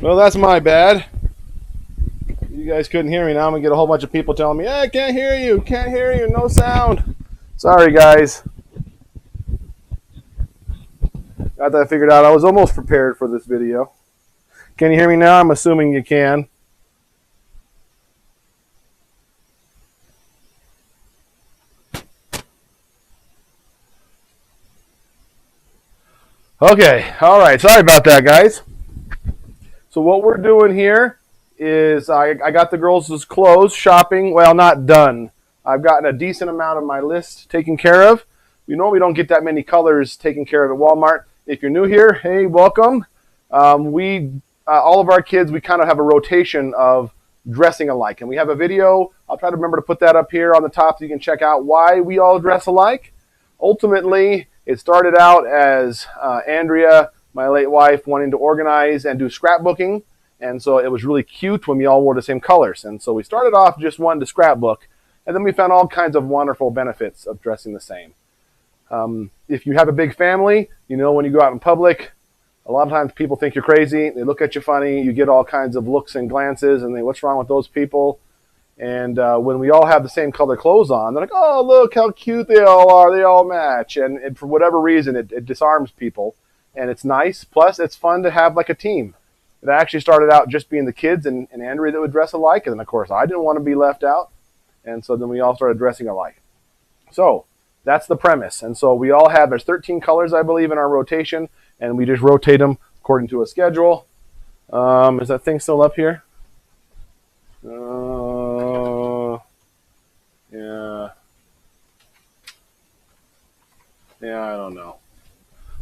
Well, that's my bad. You guys couldn't hear me. Now I'm going to get a whole bunch of people telling me, hey, I can't hear you, no sound. Sorry, guys. Got that figured out. I was almost prepared for this video. Can you hear me now? I'm assuming you can. Okay, all right. Sorry about that, guys. So what we're doing here is I got the girls' clothes shopping. Well, not done. I've gotten a decent amount of my list taken care of. You know we don't get that many colors taken care of at Walmart. If you're new here, hey, welcome. All of our kids, we kind of have a rotation of dressing alike. And we have a video. I'll try to remember to put that up here on the top so you can check out why we all dress alike. Ultimately, it started out as Andrea, my late wife, wanting to organize and do scrapbooking. And so it was really cute when we all wore the same colors. And so we started off just wanting to scrapbook. And then we found all kinds of wonderful benefits of dressing the same. If you have a big family, you know when you go out in public, a lot of times people think you're crazy. They look at you funny. You get all kinds of looks and glances and they, what's wrong with those people? And when we all have the same color clothes on, they're like, oh, look how cute they all are. They all match. And for whatever reason, it disarms people. And it's nice. Plus, it's fun to have like a team. It actually started out just being the kids and Andrea that would dress alike. And then, of course, I didn't want to be left out. And so then we all started dressing alike. So that's the premise. And so we all have, there's 13 colors, I believe, in our rotation. And we just rotate them according to a schedule. Is that thing still up here? Yeah, I don't know.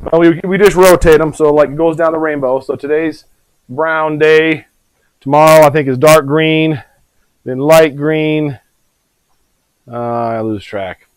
Well, we just rotate them, so like it goes down the rainbow. So today's brown day. Tomorrow, I think, is dark green, then light green. I lose track.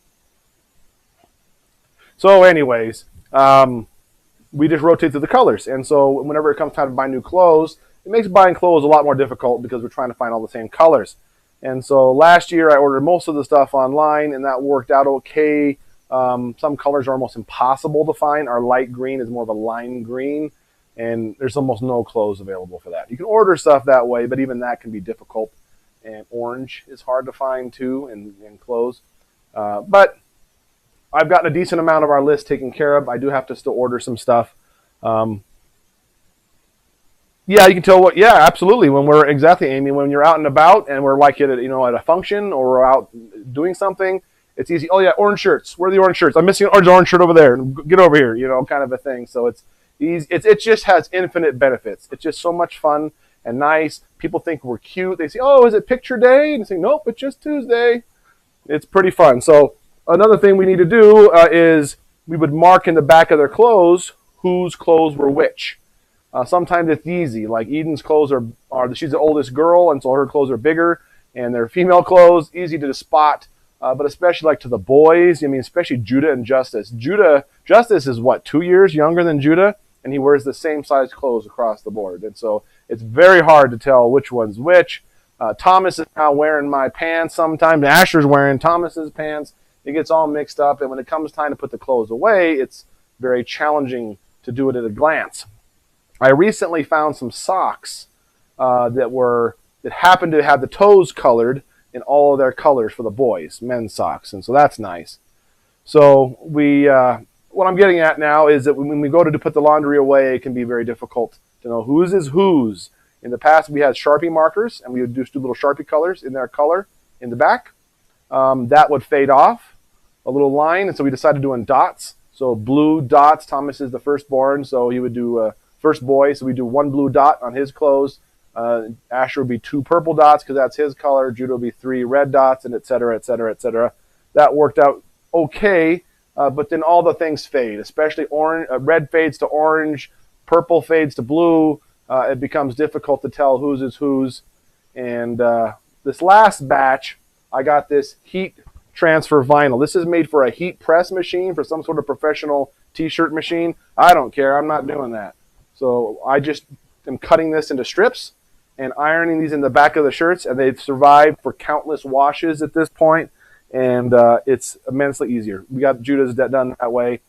So anyways, we just rotate through the colors. And so whenever it comes time to buy new clothes, it makes buying clothes a lot more difficult because we're trying to find all the same colors. And so last year I ordered most of the stuff online, and that worked out okay. Some colors are almost impossible to find. Our light green is more of a lime green, and there's almost no clothes available for that. You can order stuff that way, but even that can be difficult. And orange is hard to find too, and clothes. But I've gotten a decent amount of our list taken care of. I do have to still order some stuff. Yeah, you can tell what. Yeah, absolutely. When we're exactly, Amy, when you're out and about and we're like at a function or we're out doing something, it's easy. Oh yeah, orange shirts. Where are the orange shirts? I'm missing an orange shirt over there. Get over here. Kind of a thing. So it's easy. It just has infinite benefits. It's just so much fun and nice. People think we're cute. They say, "Oh, is it picture day?" And they say, "Nope, it's just Tuesday." It's pretty fun. So another thing we need to do is we would mark in the back of their clothes whose clothes were which. Sometimes it's easy. Like Eden's clothes are she's the oldest girl, and so her clothes are bigger, and they're female clothes, easy to spot. But especially like to the boys, especially Judah and Justus. Justus is 2 years younger than Judah, and he wears the same size clothes across the board. And so it's very hard to tell which one's which. Thomas is now wearing my pants sometimes. Asher's wearing Thomas's pants. It gets all mixed up, and when it comes time to put the clothes away, it's very challenging to do it at a glance. I recently found some socks that happened to have the toes colored in all of their colors for the boys, men's socks, and so that's nice. So what I'm getting at now is that when we go to put the laundry away, it can be very difficult to know whose is whose. In the past, we had Sharpie markers, and we would just do little Sharpie colors in their color in the back. That would fade off a little line, and so we decided doing dots. So blue dots. Thomas is the firstborn, so he would do first boy, so we do one blue dot on his clothes. Asher would be 2 purple dots because that's his color. Judah would be 3 red dots, and et cetera, et cetera, et cetera. That worked out okay, but then all the things fade, especially orange. Red fades to orange, purple fades to blue. It becomes difficult to tell whose is whose. And this last batch, I got this heat transfer vinyl. This is made for a heat press machine, for some sort of professional t-shirt machine. I don't care. I'm not doing that. So I just am cutting this into strips and ironing these in the back of the shirts, and they've survived for countless washes at this point, and it's immensely easier. We got Judah's done that way.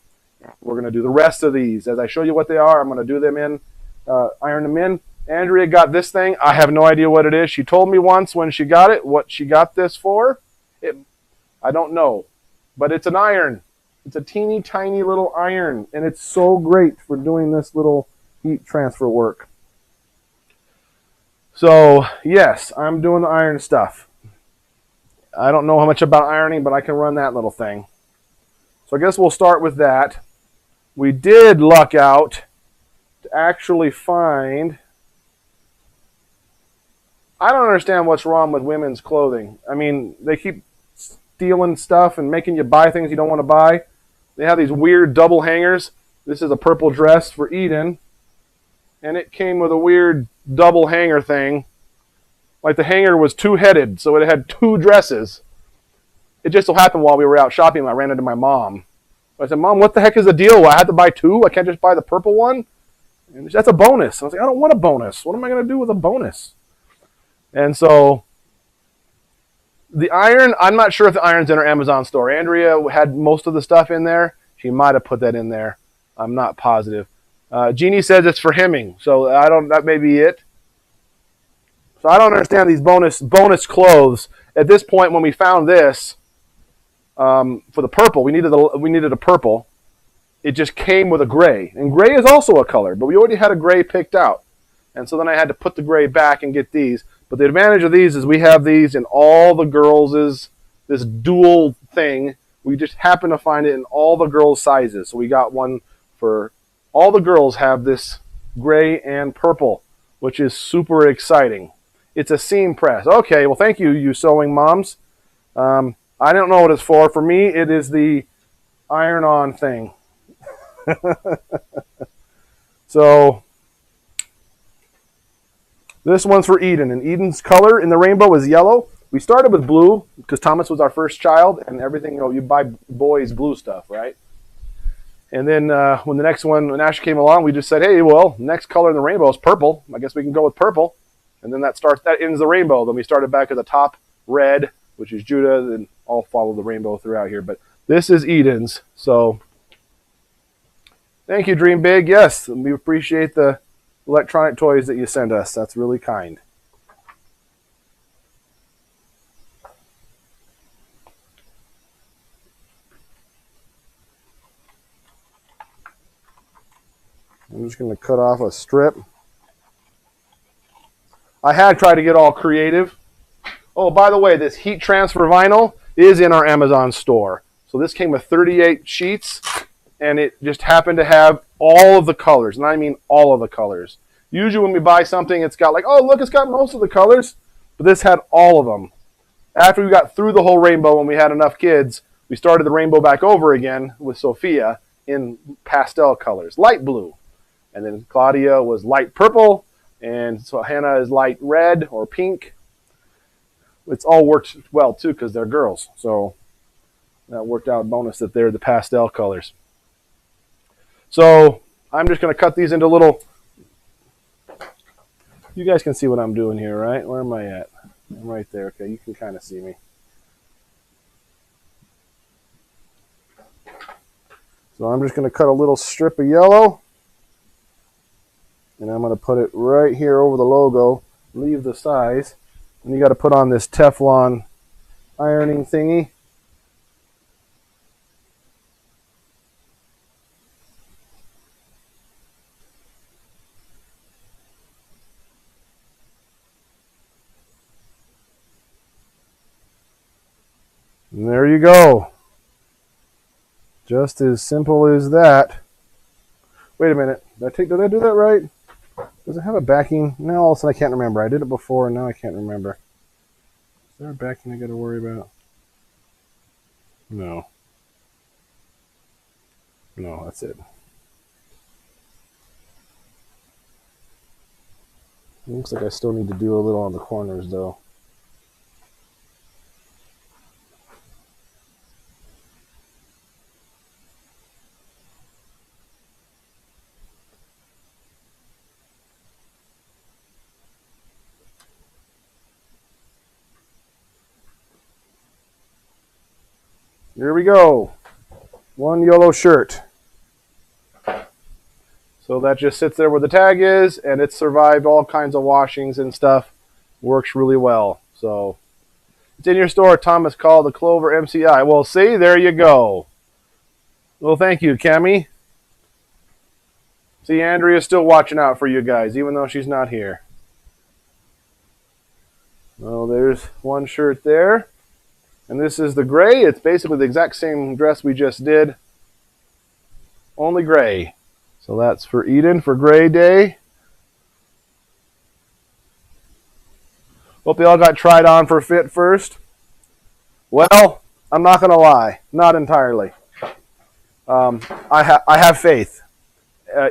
We're going to do the rest of these. As I show you what they are, I'm going to do them in, iron them in, Andrea got this thing. I have no idea what it is. She told me once when she got it what she got this for. I don't know, but it's an iron. It's a teeny tiny little iron, and it's so great for doing this little heat transfer work. So yes, I'm doing the iron stuff. I don't know how much about ironing, but I can run that little thing. So I guess we'll start with that. We did luck out to actually find... I don't understand what's wrong with women's clothing. I mean, they keep stealing stuff and making you buy things you don't want to buy. They have these weird double hangers. This is a purple dress for Eden. And it came with a weird double hanger thing. Like the hanger was two-headed, so it had two dresses. It just so happened while we were out shopping, I ran into my mom. I said, Mom, what the heck is the deal? I had to buy two? I can't just buy the purple one? And that's a bonus. I was like, I don't want a bonus. What am I going to do with a bonus? And so the iron, I'm not sure if the iron's in our Amazon store. Andrea had most of the stuff in there. She might have put that in there. I'm not positive. Jeannie says it's for hemming, so that may be it. So I don't understand these bonus clothes. At this point, when we found this for the purple, we needed a purple. It just came with a gray, and gray is also a color, but we already had a gray picked out, and so then I had to put the gray back and get these. But the advantage of these is we have these in all the girls' this dual thing. We just happen to find it in all the girls' sizes. So we got one for all the girls have this gray and purple, which is super exciting. It's a seam press. Okay, well, thank you, you sewing moms. I don't know what it's for. For me, it is the iron-on thing. So this one's for Eden, and Eden's color in the rainbow is yellow. We started with blue because Thomas was our first child, and everything, you buy boys blue stuff, right? And then when Ash came along, we just said, hey, well, next color in the rainbow is purple. I guess we can go with purple. And then that ends the rainbow. Then we started back at the top, red, which is Judah, and I'll follow the rainbow throughout here. But this is Eden's. So thank you, Dream Big. Yes, we appreciate the electronic toys that you send us. That's really kind. I'm just going to cut off a strip. I had tried to get all creative. Oh, by the way, this heat transfer vinyl is in our Amazon store. So this came with 38 sheets, and it just happened to have all of the colors, and I mean all of the colors. Usually when we buy something, it's got like, oh, look, it's got most of the colors, but this had all of them. After we got through the whole rainbow and we had enough kids, we started the rainbow back over again with Sophia in pastel colors, light blue. And then Claudia was light purple, and so Hannah is light red or pink. It's all worked well, too, because they're girls. So that worked out bonus that they're the pastel colors. So I'm just going to cut these into little... You guys can see what I'm doing here, right? Where am I at? I'm right there. Okay, you can kind of see me. So I'm just going to cut a little strip of yellow. And I'm going to put it right here over the logo. Leave the size. And you got to put on this Teflon ironing thingy. And there you go. Just as simple as that. Wait a minute. Did I do that right? Does it have a backing? No, all of a sudden I can't remember. I did it before and now I can't remember. Is there a backing I got to worry about? No. No, that's it. Looks like I still need to do a little on the corners though. Here we go. One yellow shirt. So that just sits there where the tag is, and it's survived all kinds of washings and stuff. Works really well. So it's in your store. Thomas called the Clover MCI. Well, see, there you go. Well, thank you, Kemi. See, Andrea's still watching out for you guys, even though she's not here. Well, there's one shirt there. And this is the gray. It's basically the exact same dress we just did, only gray. So that's for Eden for Gray Day. Hope they all got tried on for fit first. Well, I'm not going to lie. Not entirely. I have faith.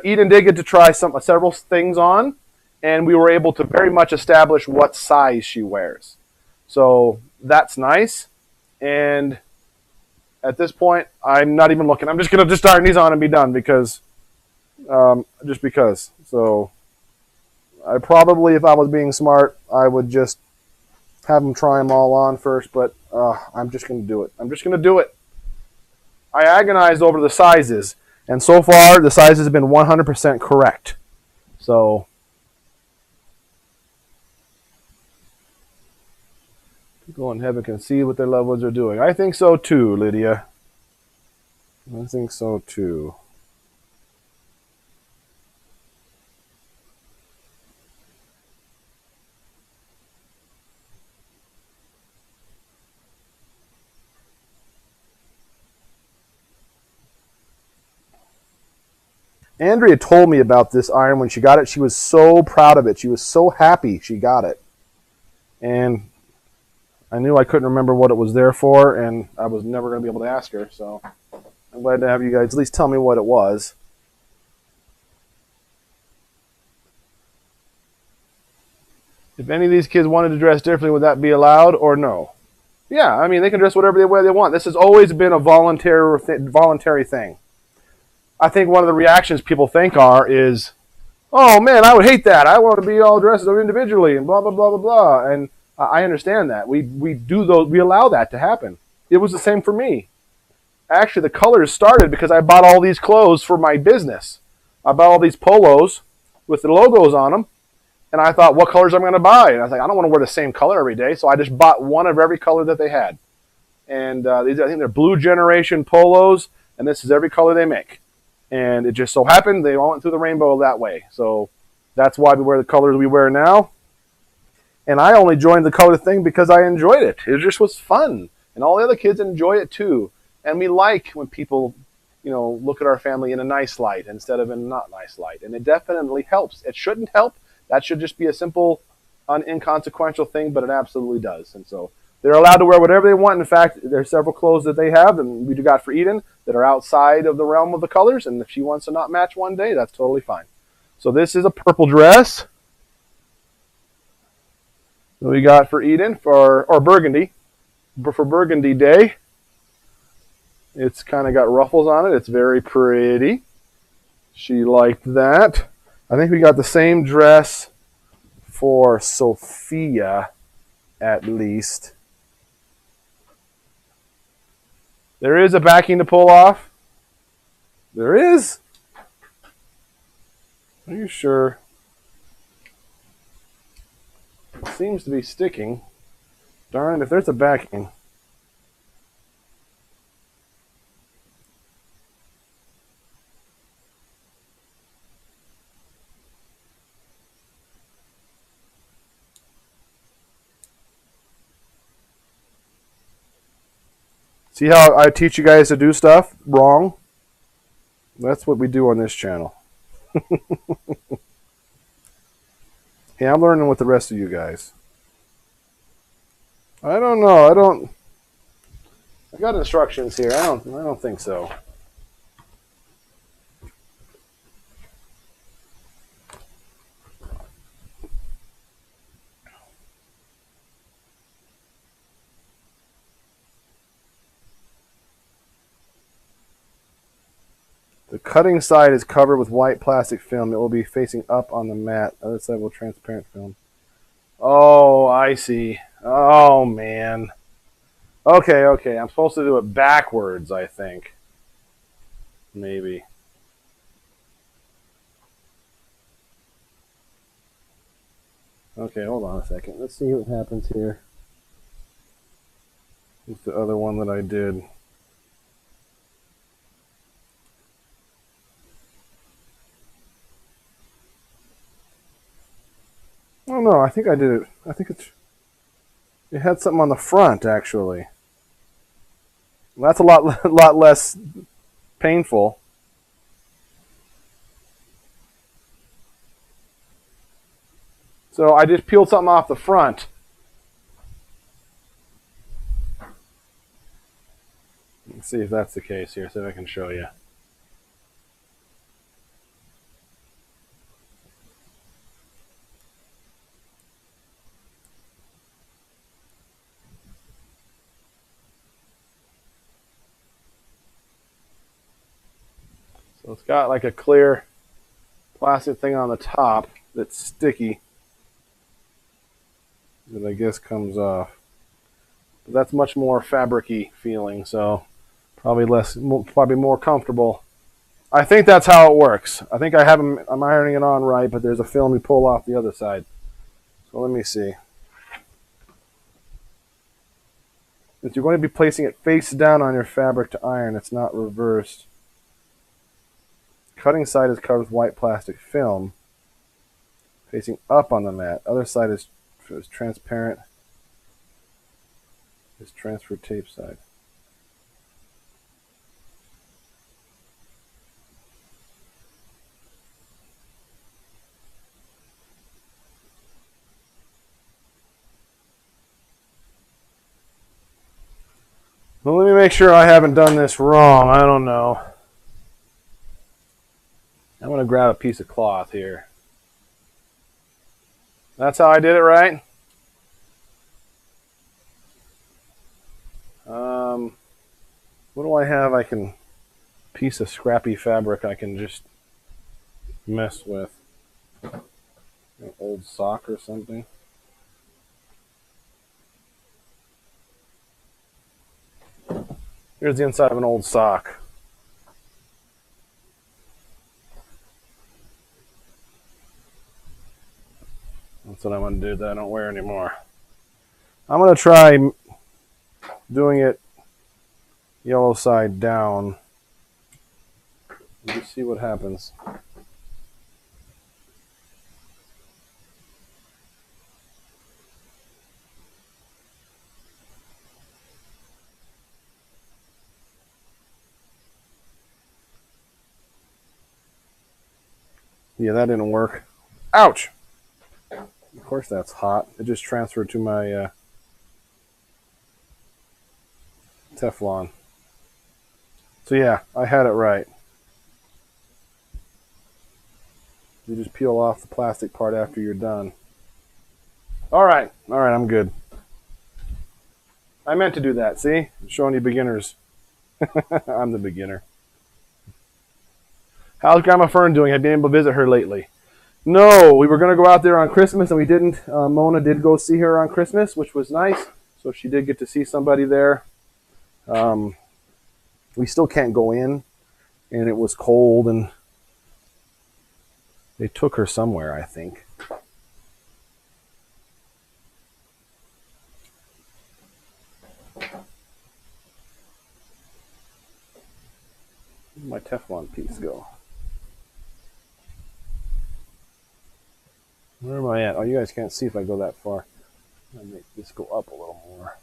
Eden did get to try several things on, and we were able to very much establish what size she wears. So that's nice. And at this point, I'm not even looking. I'm just going to just iron these on and be done because, just because. So I probably, if I was being smart, I would just have them try them all on first, but I'm just going to do it. I'm just going to do it. I agonized over the sizes, and so far the sizes have been 100% correct. So people in heaven can see what their loved ones are doing. I think so too, Lydia. I think so too. Andrea told me about this iron when she got it. She was so proud of it. She was so happy she got it. And I knew I couldn't remember what it was there for, and I was never going to be able to ask her. So I'm glad to have you guys at least tell me what it was. If any of these kids wanted to dress differently, would that be allowed or no? Yeah, I mean, they can dress whatever way they want. This has always been a voluntary thing. I think one of the reactions people think is, oh man, I would hate that. I want to be all dressed individually and blah, blah, blah, blah, blah. And I understand that. We allow that to happen. It was the same for me. Actually, the colors started because I bought all these clothes for my business. I bought all these polos with the logos on them. And I thought, what colors am I going to buy? And I was like, I don't want to wear the same color every day. So I just bought one of every color that they had. And these, I think they're Blue Generation polos. And this is every color they make. And it just so happened they all went through the rainbow that way. So that's why we wear the colors we wear now. And I only joined the color thing because I enjoyed it. It just was fun. And all the other kids enjoy it too. And we like when people, look at our family in a nice light instead of in a not nice light. And it definitely helps. It shouldn't help. That should just be a simple, inconsequential thing, but it absolutely does. And so they're allowed to wear whatever they want. In fact, there's several clothes that they have, and we got for Eden, that are outside of the realm of the colors. And if she wants to not match one day, that's totally fine. So this is a purple dress that we got for Eden, or Burgundy, for Burgundy Day. It's kind of got ruffles on it. It's very pretty. She liked that. I think we got the same dress for Sophia, at least. There is a backing to pull off. There is? Are you sure? It seems to be sticking. Darn it, if there's a backing. See how I teach you guys to do stuff wrong? That's what we do on this channel. Hey, I'm learning with the rest of you guys. I don't know. I got instructions here. I don't think so. The cutting side is covered with white plastic film. It will be facing up on the mat. Other side will transparent film. Oh, I see. Oh, man. Okay. I'm supposed to do it backwards, I think. Maybe. Okay, hold on a second. Let's see what happens here. Here's the other one that I did. Oh no, I think I did it. I think it had something on the front actually. Well, that's a lot less painful. So I just peeled something off the front. Let's see if that's the case here. See if I can show you. So it's got like a clear plastic thing on the top that's sticky that I guess comes off. But that's much more fabric-y feeling, so probably more comfortable. I think that's how it works. I think I'm ironing it on right, but there's a film you pull off the other side. So let me see. Since you're going to be placing it face down on your fabric to iron, it's not reversed. Cutting side is covered with white plastic film, facing up on the mat. Other side is transparent. Is transfer tape side. Well, let me make sure I haven't done this wrong. I don't know. I'm going to grab a piece of cloth here. That's how I did it, right? What do I have I can... piece of scrappy fabric I can just mess with. An old sock or something. Here's the inside of an old sock. That's what I'm going to do that I don't wear anymore. I'm going to try doing it yellow side down. Just see what happens. Yeah, that didn't work. Ouch! Of course that's hot. It just transferred to my Teflon. So yeah, I had it right. You just peel off the plastic part after you're done. All right, I'm good. I meant to do that, see? I'm showing you beginners. I'm the beginner. How's Grandma Fern doing? Have you been able to visit her lately? No, we were going to go out there on Christmas and we didn't. Mona did go see her on Christmas, which was nice. So she did get to see somebody there. We still can't go in, and it was cold, and they took her somewhere, I think. Where'd my Teflon piece go? Where am I at? Oh, you guys can't see if I go that far. I'll make this go up a little more.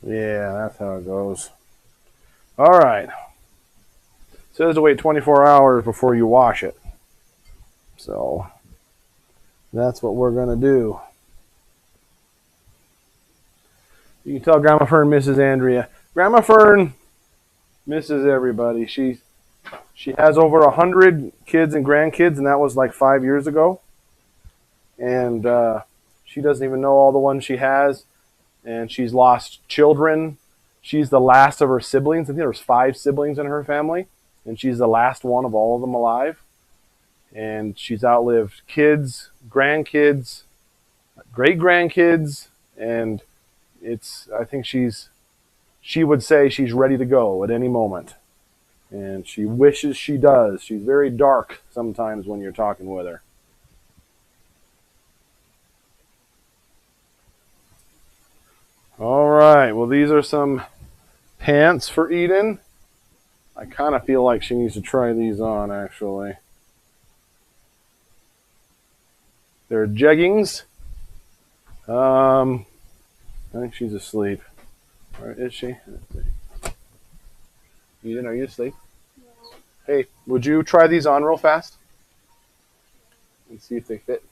Yeah, that's how it goes. All right. It says to wait 24 hours before you wash it. So that's what we're going to do. You can tell Grandma Fern misses Andrea. Grandma Fern misses everybody. She's She has over 100 kids and grandkids, and that was like 5 years ago. And she doesn't even know all the ones she has. And she's lost children. She's the last of her siblings. I think there's 5 siblings in her family, and she's the last one of all of them alive. And she's outlived kids, grandkids, great-grandkids, and I think she would say she's ready to go at any moment. And she wishes she does. She's very dark sometimes when you're talking with her. All right, well, these are some pants for Eden. I kind of feel like she needs to try these on, actually. They're jeggings. I think she's asleep. Or is she? Eden, are you asleep? No. Hey, would you try these on real fast? And see if they fit.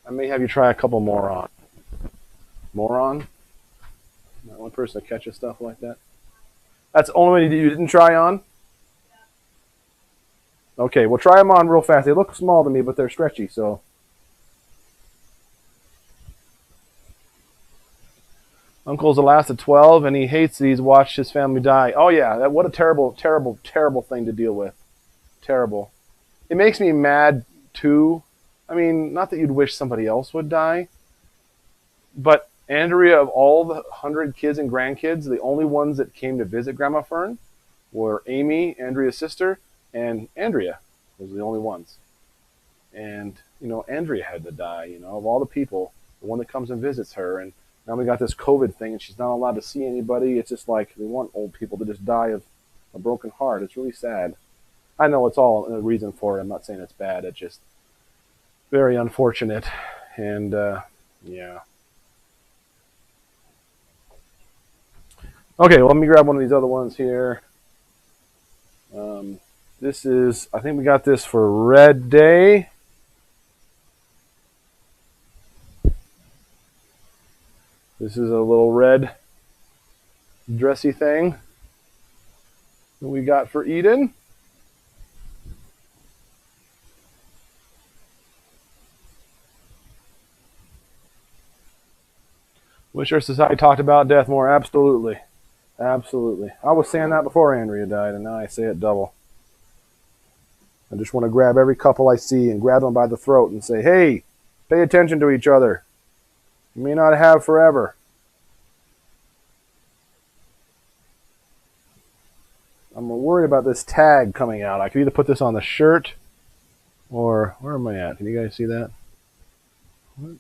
I may have you try a couple more on. More on? Not one person that catches stuff like that. That's the only one you didn't try on? Okay, well, try them on real fast. They look small to me, but they're stretchy, so. Uncle's the last of 12, and he hates that he's watched his family die. Oh, yeah, what a terrible, terrible, terrible thing to deal with. Terrible. It makes me mad, too. I mean, not that you'd wish somebody else would die, but Andrea, of all the 100 kids and grandkids, the only ones that came to visit Grandma Fern were Amy, Andrea's sister, and Andrea. Those were the only ones. And, Andrea had to die, of all the people, the one that comes and visits her. And now we got this COVID thing, and she's not allowed to see anybody. It's just like they want old people to just die of a broken heart. It's really sad. I know it's all a reason for it. I'm not saying it's bad. It's just very unfortunate. And, yeah. Okay, well, let me grab one of these other ones here. This is, I think we got this for Red Day. This is a little red dressy thing that we got for Eden. Wish our society talked about death more. Absolutely. Absolutely. I was saying that before Andrea died, and now I say it double. I just want to grab every couple I see and grab them by the throat and say, hey, pay attention to each other. You may not have forever. I'm worried about this tag coming out. I could either put this on the shirt or, where am I at? Can you guys see that? What?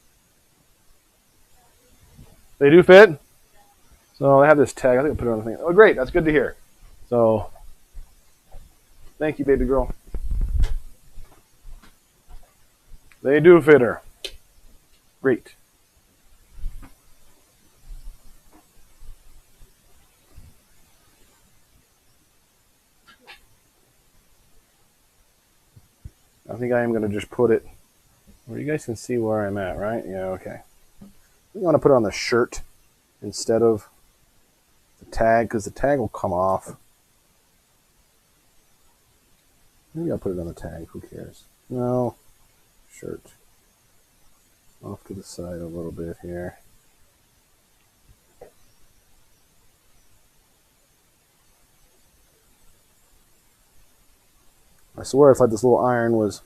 They do fit? So I have this tag. I think I'll put it on the thing. Oh, great. That's good to hear. So, thank you, baby girl. They do fit her. Great. I think I am going to just put it where you guys can see where I'm at, right? Yeah, okay. I'm going to put it on the shirt instead of the tag, because the tag will come off. Maybe I'll put it on the tag. Who cares? No. Shirt. Off to the side a little bit here. I swear it's like this little iron was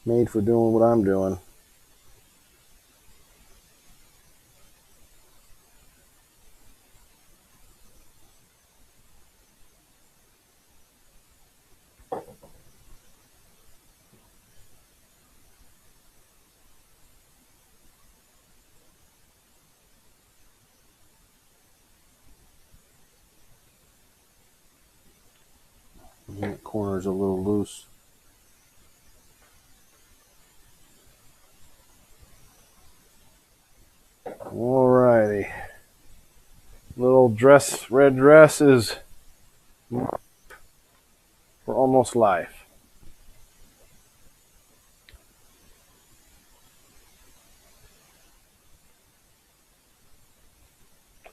made for doing what I'm doing. That corner's a little loose. Alrighty. Little dress, red dress is for almost life.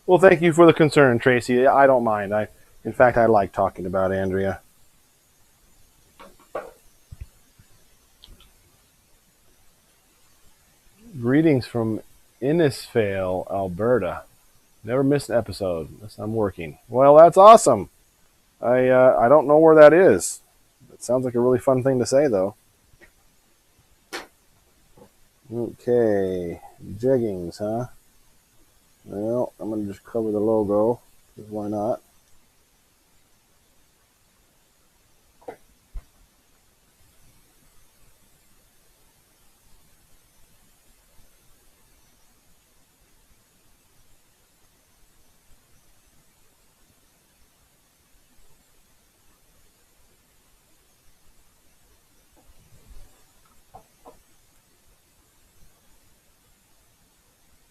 Well, thank you for the concern, Tracy. I don't mind. In fact, I like talking about Andrea. Greetings from Innisfail, Alberta. Never missed an episode unless I'm working. Well, that's awesome. I don't know where that is. It sounds like a really fun thing to say, though. Okay, jeggings, huh? Well, I'm going to just cover the logo, because why not?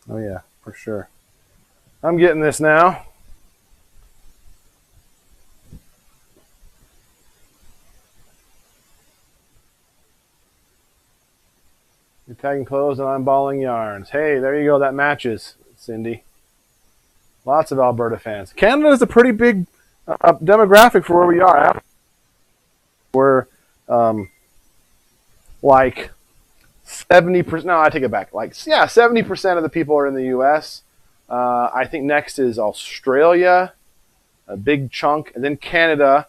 Oh, yeah, for sure. I'm getting this now. You're tagging clothes and I'm balling yarns. Hey, there you go. That matches, Cindy. Lots of Alberta fans. Canada is a pretty big demographic for where we are. We're like 70%. No, I take it back. 70% of the people are in the U.S. I think next is Australia, a big chunk, and then Canada,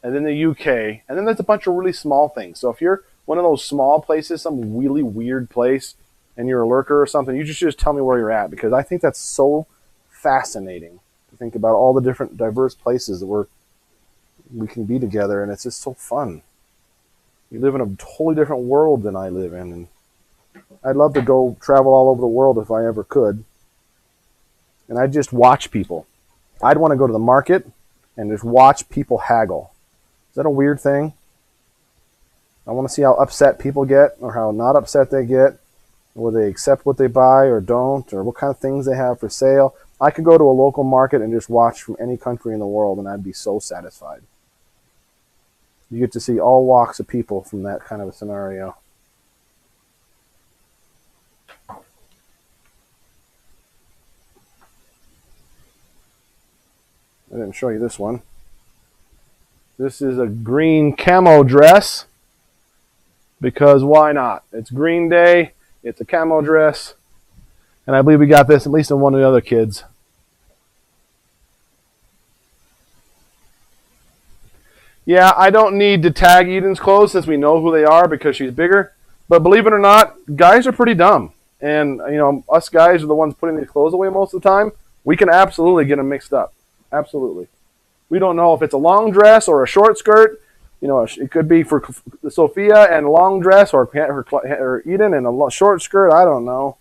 and then the UK, and then there's a bunch of really small things. So if you're one of those small places, some really weird place, and you're a lurker or something, you just tell me where you're at, because I think that's so fascinating to think about all the different diverse places that we can be together, and it's just so fun. You live in a totally different world than I live in, and I'd love to go travel all over the world if I ever could. And I'd just watch people. I'd want to go to the market and just watch people haggle. Is that a weird thing? I want to see how upset people get or how not upset they get. Will they accept what they buy or don't, or what kind of things they have for sale. I could go to a local market and just watch from any country in the world, and I'd be so satisfied. You get to see all walks of people from that kind of a scenario. I didn't show you this one. This is a green camo dress, because why not? It's Green Day, it's a camo dress, and I believe we got this at least in one of the other kids. Yeah, I don't need to tag Eden's clothes since we know who they are because she's bigger. But believe it or not, guys are pretty dumb. And, us guys are the ones putting these clothes away most of the time. We can absolutely get them mixed up. Absolutely. We don't know if it's a long dress or a short skirt. It could be for Sophia and a long dress, or Eden and a short skirt. I don't know.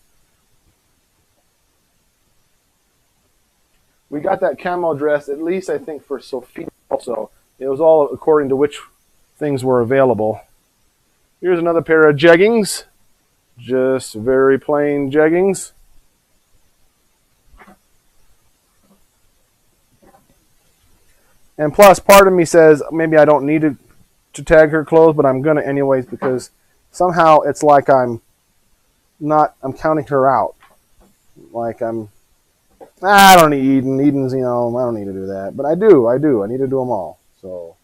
We got that camo dress, at least I think, for Sophia also. It was all according to which things were available. Here's another pair of jeggings. Just very plain jeggings. And plus, part of me says maybe I don't need to tag her clothes, but I'm going to anyways, because somehow it's like I'm counting her out. Like I don't need Eden. Eden's, I don't need to do that. But I do. I need to do them all. So.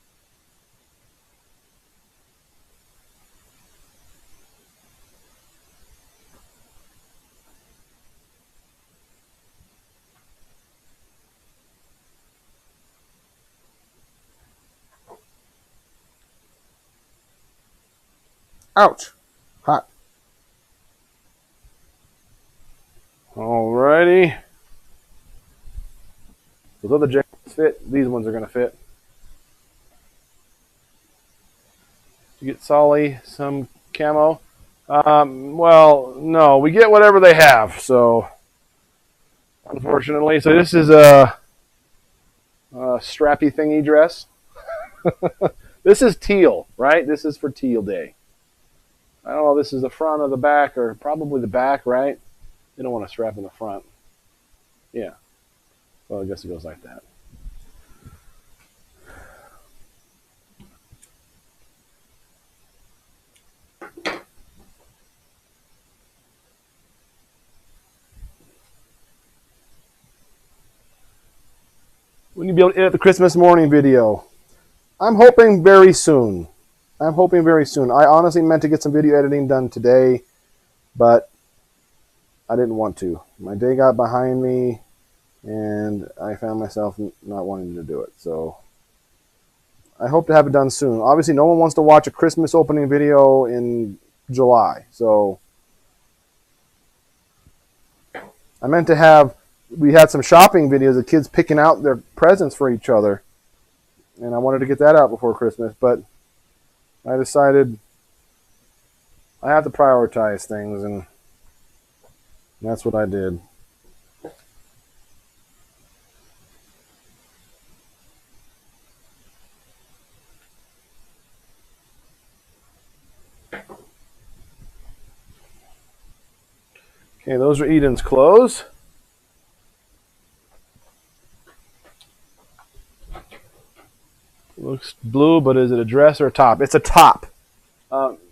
Ouch. Hot. Alrighty. Those other jackets fit. These ones are going to fit. You get Solly some camo. Well, no, we get whatever they have. So, unfortunately, this is a strappy thingy dress. This is teal, right? This is for teal day. I don't know if this is the front or the back, or probably the back, right? You don't want to strap in the front. Yeah. Well, I guess it goes like that. When you be able to edit the Christmas morning video? I'm hoping very soon. I'm hoping very soon. I honestly meant to get some video editing done today, but I didn't want to. My day got behind me, and I found myself not wanting to do it. So I hope to have it done soon. Obviously, no one wants to watch a Christmas opening video in July. So I meant to have, we had some shopping videos of kids picking out their presents for each other. And I wanted to get that out before Christmas, but I decided I have to prioritize things, and that's what I did. Okay, those are Eden's clothes. Looks blue, but is it a dress or a top? It's a top.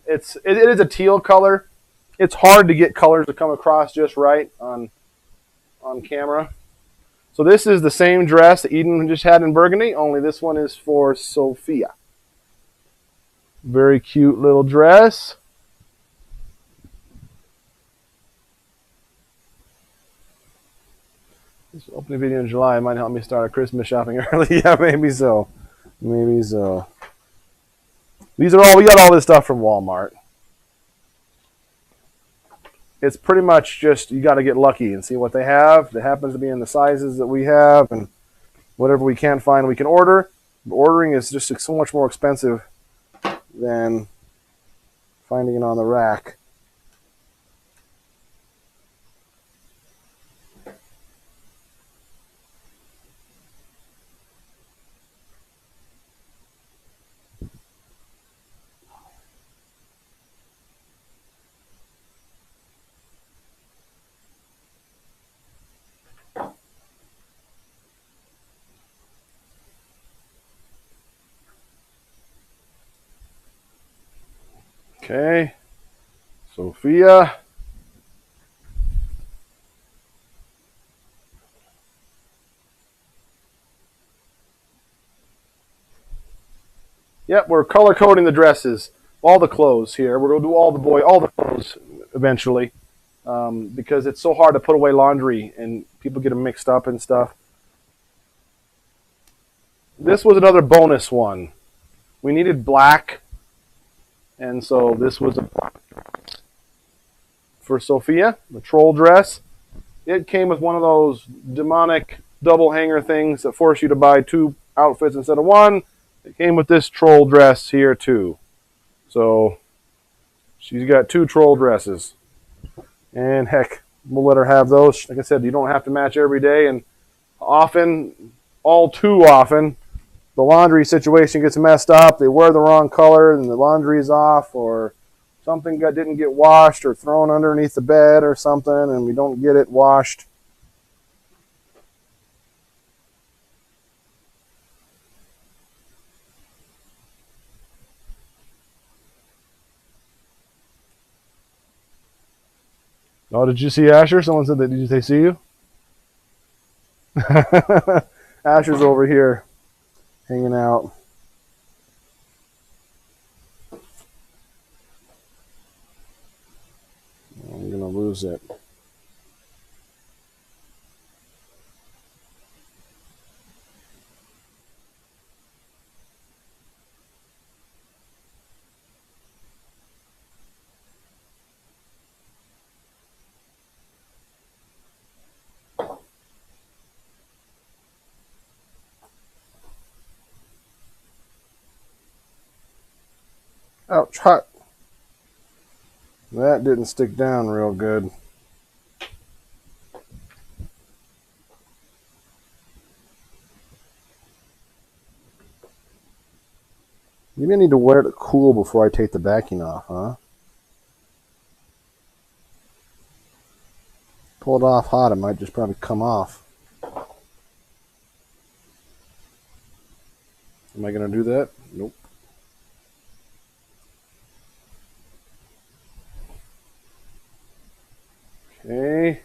It is a teal color. It's hard to get colors to come across just right on camera. So this is the same dress that Eden just had in burgundy, only this one is for Sophia. Very cute little dress. This opening video in July might help me start a Christmas shopping early. Yeah, maybe so. Maybe so. These are all, we got all this stuff from Walmart. It's pretty much just, you got to get lucky and see what they have. That happens to be in the sizes that we have, and whatever we can't find, we can order. Ordering is just so much more expensive than finding it on the rack. Okay, Sophia. Yep, we're color coding the dresses, all the clothes here. We're going to do all the clothes eventually, because it's so hard to put away laundry and people get them mixed up and stuff. This was another bonus one. We needed black, and so this was a black dress for Sophia, the troll dress. It came with one of those demonic double hanger things that force you to buy 2 outfits instead of 1. It came with this troll dress here too. So she's got 2 troll dresses. And heck, we'll let her have those. Like I said, you don't have to match every day, and often, all too often, the laundry situation gets messed up. They wear the wrong color and the laundry's off, or something didn't get washed or thrown underneath the bed or something, and we don't get it washed. Oh, did you see Asher? Someone said that. Did they see you? Asher's over here hanging out. I'm going to lose it. Ouch, hot. That didn't stick down real good. Maybe I need to wear it cool before I take the backing off, huh? Pull it off hot, it might just probably come off. Am I going to do that? Nope. Okay,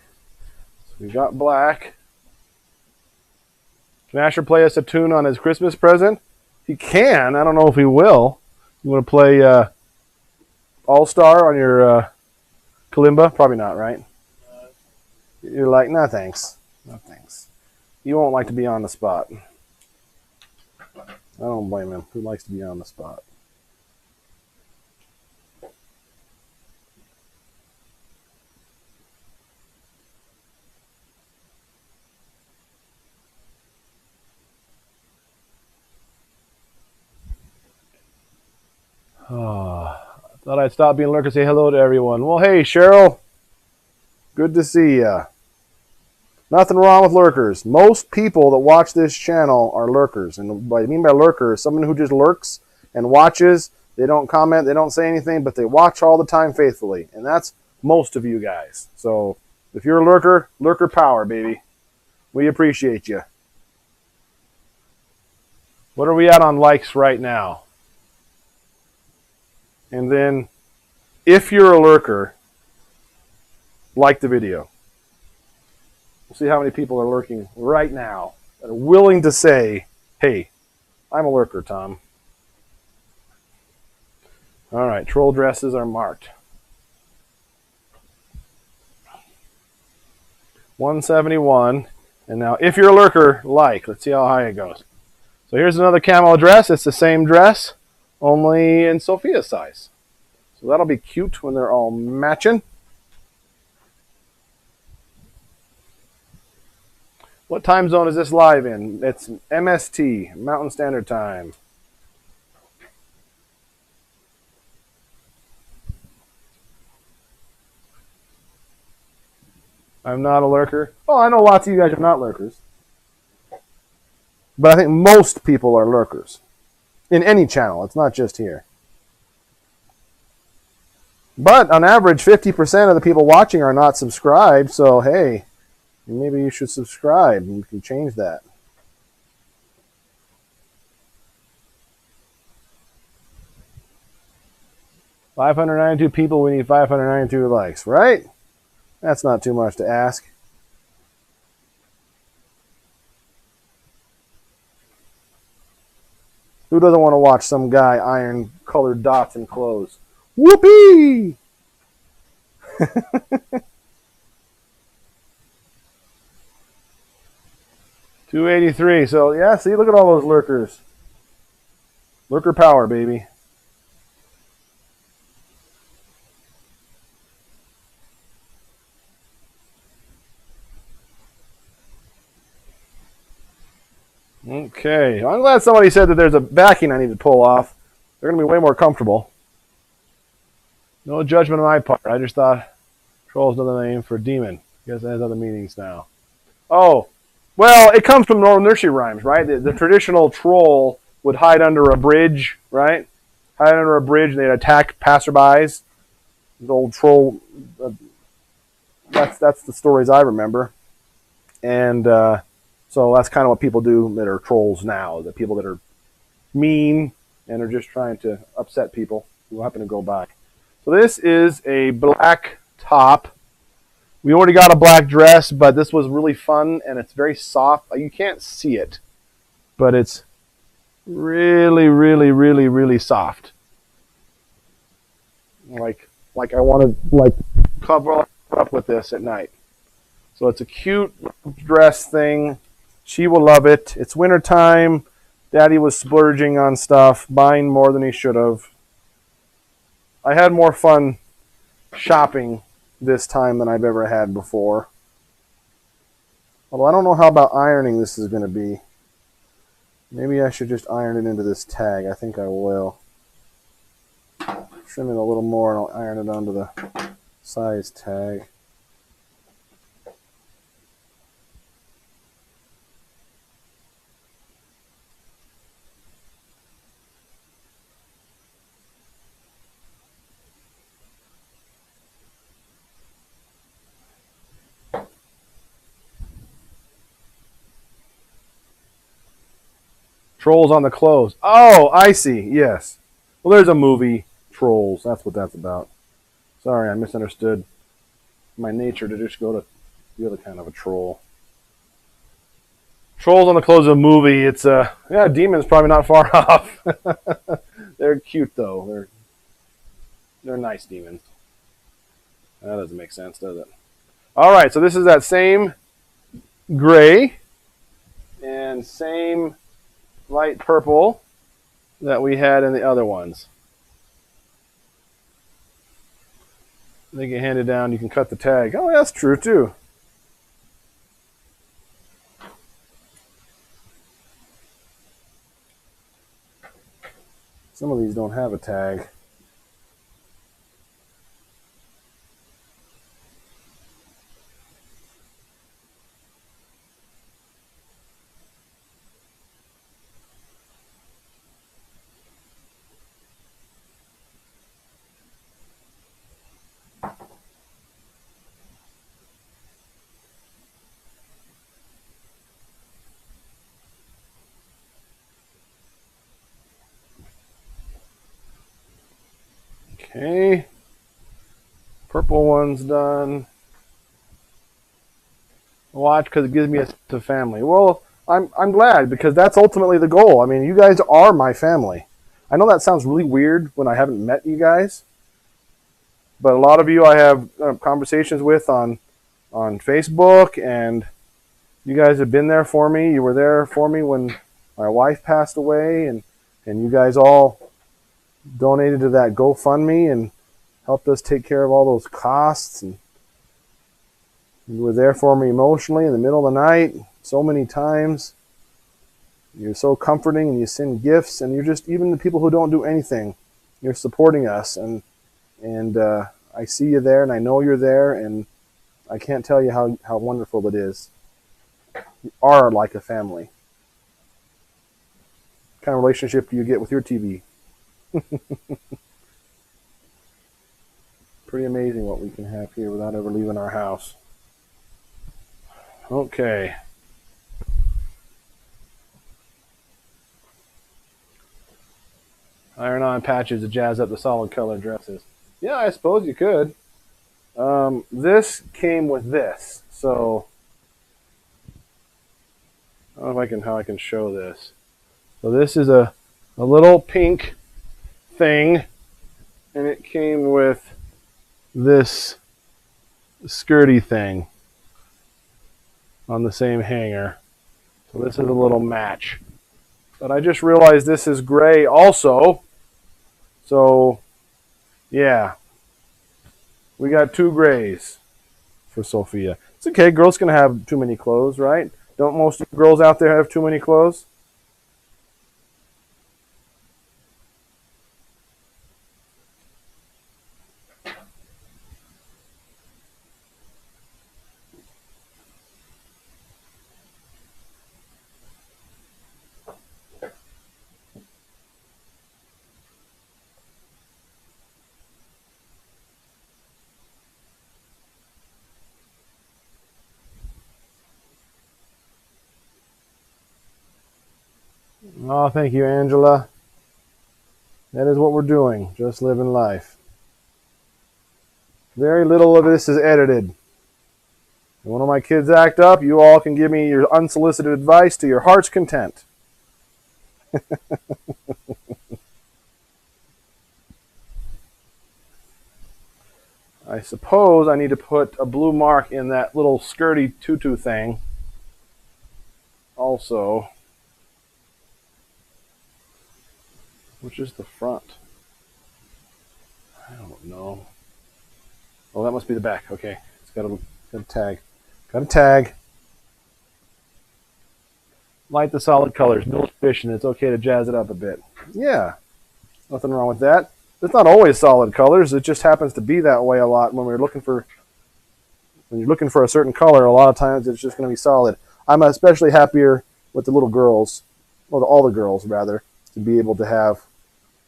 so we got black. Can Asher play us a tune on his Christmas present? He can. I don't know if he will. You want to play All-Star on your kalimba? Probably not, right? You're like, no thanks. No thanks. You won't like to be on the spot. I don't blame him. Who likes to be on the spot? Oh, I thought I'd stop being a lurker, say hello to everyone. Well, hey, Cheryl. Good to see ya. Nothing wrong with lurkers. Most people that watch this channel are lurkers. And what I mean by lurker is someone who just lurks and watches. They don't comment, they don't say anything, but they watch all the time faithfully. And that's most of you guys. So if you're a lurker, lurker power, baby. We appreciate you. What are we at on likes right now? And then, if you're a lurker, like the video. We'll see how many people are lurking right now that are willing to say, hey, I'm a lurker, Tom. All right, troll dresses are marked. 171. And now, if you're a lurker, like. Let's see how high it goes. So here's another camo dress. It's the same dress, only in Sophia's size. So that'll be cute when they're all matching. What time zone is this live in? It's MST, Mountain Standard Time. I'm not a lurker. Oh, I know lots of you guys are not lurkers. But I think most people are lurkers. In any channel. It's not just here. But on average, 50% of the people watching are not subscribed. So, hey, maybe you should subscribe. You can change that. $592 people, we need 592 likes, right? That's not too much to ask. Who doesn't want to watch some guy iron colored dots in clothes? Whoopee! 283. So, yeah, see, look at all those lurkers. Lurker power, baby. Okay. I'm glad somebody said that there's a backing I need to pull off. They're going to be way more comfortable. No judgment on my part. I just thought troll is another name for demon. I guess it has other meanings now. Oh, well, it comes from normal nursery rhymes, right? The traditional troll would hide under a bridge, right? Hide under a bridge and they'd attack passerbys. The old troll, that's the stories I remember. And so that's kind of what people do that are trolls now. The people that are mean and are just trying to upset people who happen to go by. So this is a black top. We already got a black dress, but this was really fun, and it's very soft. You can't see it, but it's really, really, really, really soft. Like I want to cover up with this at night. So it's a cute dress thing. She will love it. It's wintertime. Daddy was splurging on stuff, buying more than he should have. I had more fun shopping this time than I've ever had before. Although I don't know how about ironing this is going to be. Maybe I should just iron it into this tag. I think I will. Trim it a little more and I'll iron it onto the size tag. Trolls on the clothes. Oh, I see. Yes. Well, there's a movie, Trolls. That's what that's about. Sorry, I misunderstood my nature to just go to the other kind of a troll. Trolls on the close of a movie. It's yeah, demons probably not far off. They're cute though. They're nice demons. That doesn't make sense, does it? All right, so this is that same gray and same light purple that we had in the other ones. They get handed down. You can cut the tag. Oh, that's true too. Some of these don't have a tag. Okay. Purple one's done. Watch because it gives me a sense of family. Well, I'm glad because that's ultimately the goal. I mean, you guys are my family. I know that sounds really weird when I haven't met you guys, but a lot of you I have conversations with on Facebook, and you guys have been there for me. You were there for me when my wife passed away, and you guys all donated to that GoFundMe and helped us take care of all those costs, and you were there for me emotionally in the middle of the night so many times. You're so comforting, and you send gifts, and you're just, even the people who don't do anything, you're supporting us, and I see you there, and I know you're there, and I can't tell you how wonderful it is. You are like a family. What kind of relationship do you get with your TV? Pretty amazing what we can have here without ever leaving our house. Okay. Iron-on patches to jazz up the solid color dresses. Yeah, I suppose you could. This came with this, so I don't know how I can show this. So this is a little pink thing, and it came with this skirty thing on the same hanger. So this is a little match. But I just realized this is gray also. So yeah, we got 2 grays for Sophia. It's okay, girls can have too many clothes, right? Don't most girls out there have too many clothes? Oh, thank you, Angela. That is what we're doing, just living life. Very little of this is edited. When one of my kids act up, you all can give me your unsolicited advice to your heart's content. I suppose I need to put a blue mark in that little skirty tutu thing also. Which is the front? I don't know. Oh, that must be the back. Okay, it's got a tag. Got a tag. Light the solid colors. No suspicion. It's okay to jazz it up a bit. Yeah, nothing wrong with that. It's not always solid colors. It just happens to be that way a lot when you're looking for a certain color. A lot of times it's just going to be solid. I'm especially happier with the little girls, or all the girls rather, to be able to have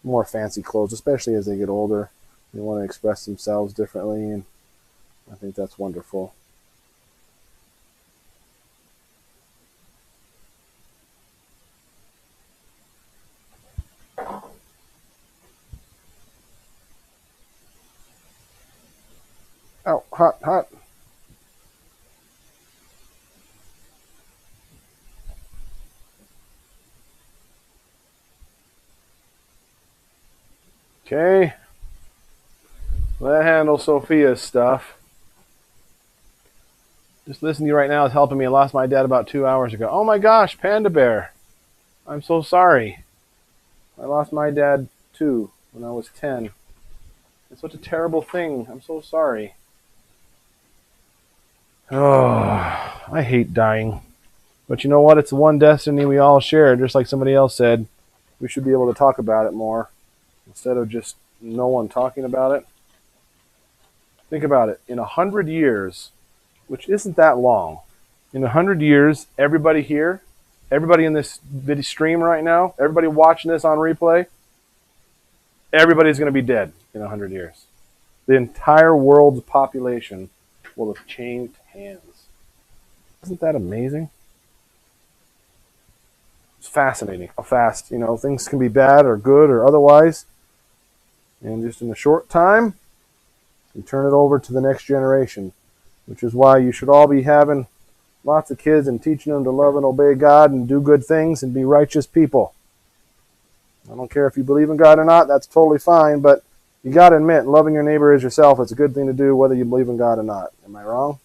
more fancy clothes, especially as they get older. They want to express themselves differently, and I think that's wonderful. Oh, hot, hot. Okay. That handles Sophia's stuff. Just listening to you right now is helping me. I lost my dad about 2 hours ago. Oh my gosh, Panda Bear. I'm so sorry. I lost my dad too when I was 10. It's such a terrible thing. I'm so sorry. Oh, I hate dying. But you know what? It's one destiny we all share. Just like somebody else said, we should be able to talk about it more instead of just no one talking about it. Think about it. In 100 years, which isn't that long, in 100 years, everybody here, everybody in this video stream right now, everybody watching this on replay, everybody's going to be dead in 100 years. The entire world's population will have changed hands. Isn't that amazing? It's fascinating how fast, things can be bad or good or otherwise. And just in a short time, you turn it over to the next generation, which is why you should all be having lots of kids and teaching them to love and obey God and do good things and be righteous people. I don't care if you believe in God or not, that's totally fine, but you got to admit, loving your neighbor as yourself is a good thing to do whether you believe in God or not. Am I wrong?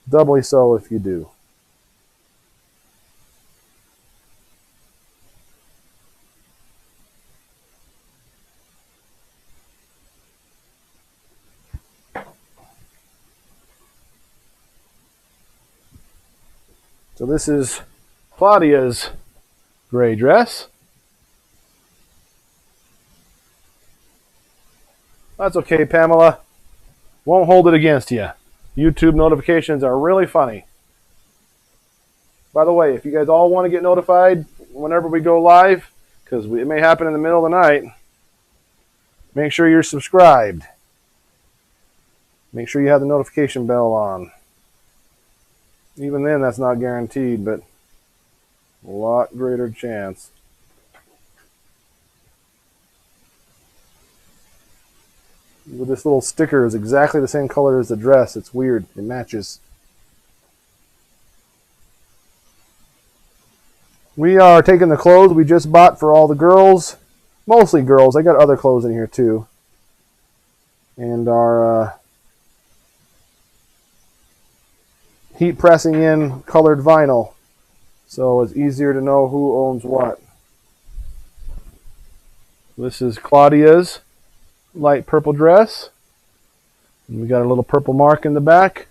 Doubly so if you do. So this is Claudia's gray dress. That's okay, Pamela. Won't hold it against you. YouTube notifications are really funny. By the way, if you guys all want to get notified whenever we go live, because it may happen in the middle of the night, make sure you're subscribed. Make sure you have the notification bell on. Even then, that's not guaranteed, but a lot greater chance. With this little sticker is exactly the same color as the dress. It's weird. It matches. We are taking the clothes we just bought for all the girls. Mostly girls. I got other clothes in here too. And our heat pressing in colored vinyl, so it's easier to know who owns what. This is Claudia's light purple dress. And we got a little purple mark in the back.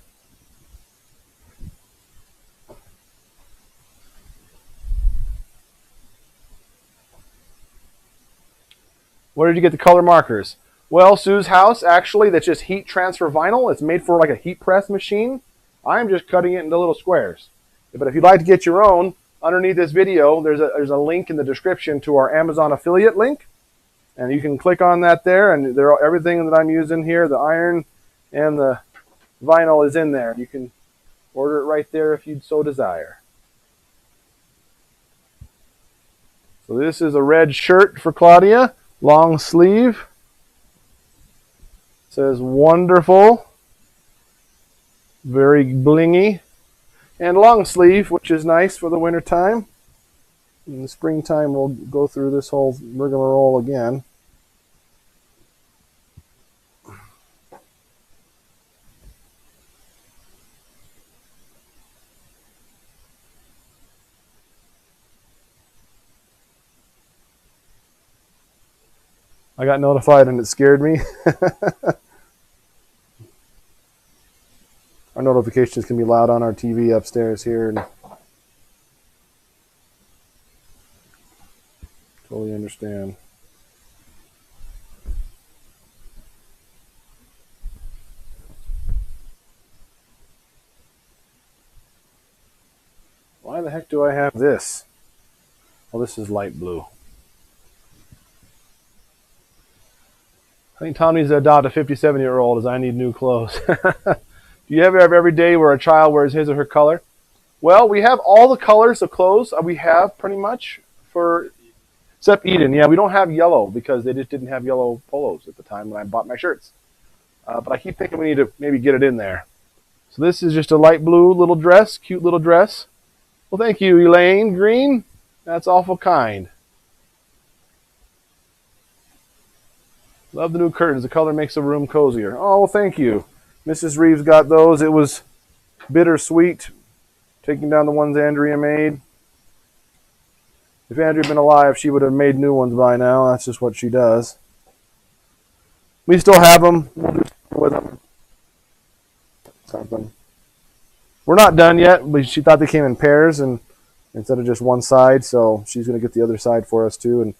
Where did you get the color markers? Well, Sue's house, actually, that's just heat transfer vinyl. It's made for like a heat press machine. I'm just cutting it into little squares. But if you'd like to get your own, underneath this video, there's a link in the description to our Amazon affiliate link. And you can click on that there, and everything that I'm using here, the iron and the vinyl is in there. You can order it right there if you'd so desire. So this is a red shirt for Claudia, long sleeve. It says wonderful. Very blingy. And long sleeve, which is nice for the winter time. In the springtime, we'll go through this whole rigmarole again. I got notified and it scared me. Our notifications can be loud on our TV upstairs here, and totally understand. Why the heck do I have this? Well, this is light blue. I think Tom needs to adopt a 57-year-old as I need new clothes. Do you ever have every day where a child wears his or her color? Well, we have all the colors of clothes we have pretty much except Eden. Yeah, we don't have yellow because they just didn't have yellow polos at the time when I bought my shirts. But I keep thinking we need to maybe get it in there. So this is just a light blue little dress, cute little dress. Well, thank you, Elaine Green. That's awful kind. Love the new curtains. The color makes the room cozier. Oh, well, thank you. Mrs. Reeves got those. It was bittersweet taking down the ones Andrea made. If Andrea had been alive, she would have made new ones by now. That's just what she does. We still have them. We'll do something with them. Something. We're not done yet, but she thought they came in pairs and instead of just one side, so she's going to get the other side for us too. And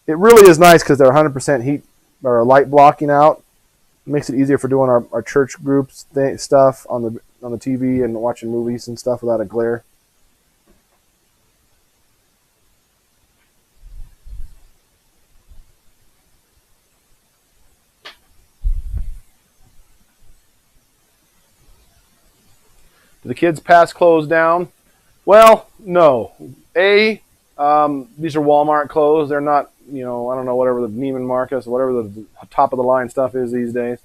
it really is nice because they're 100% heat or light blocking out. It makes it easier for doing our church groups stuff on the TV and watching movies and stuff without a glare. Do the kids pass clothes down? Well, no. These are Walmart clothes. They're not, I don't know, whatever the Neiman Marcus, whatever the top of the line stuff is these days.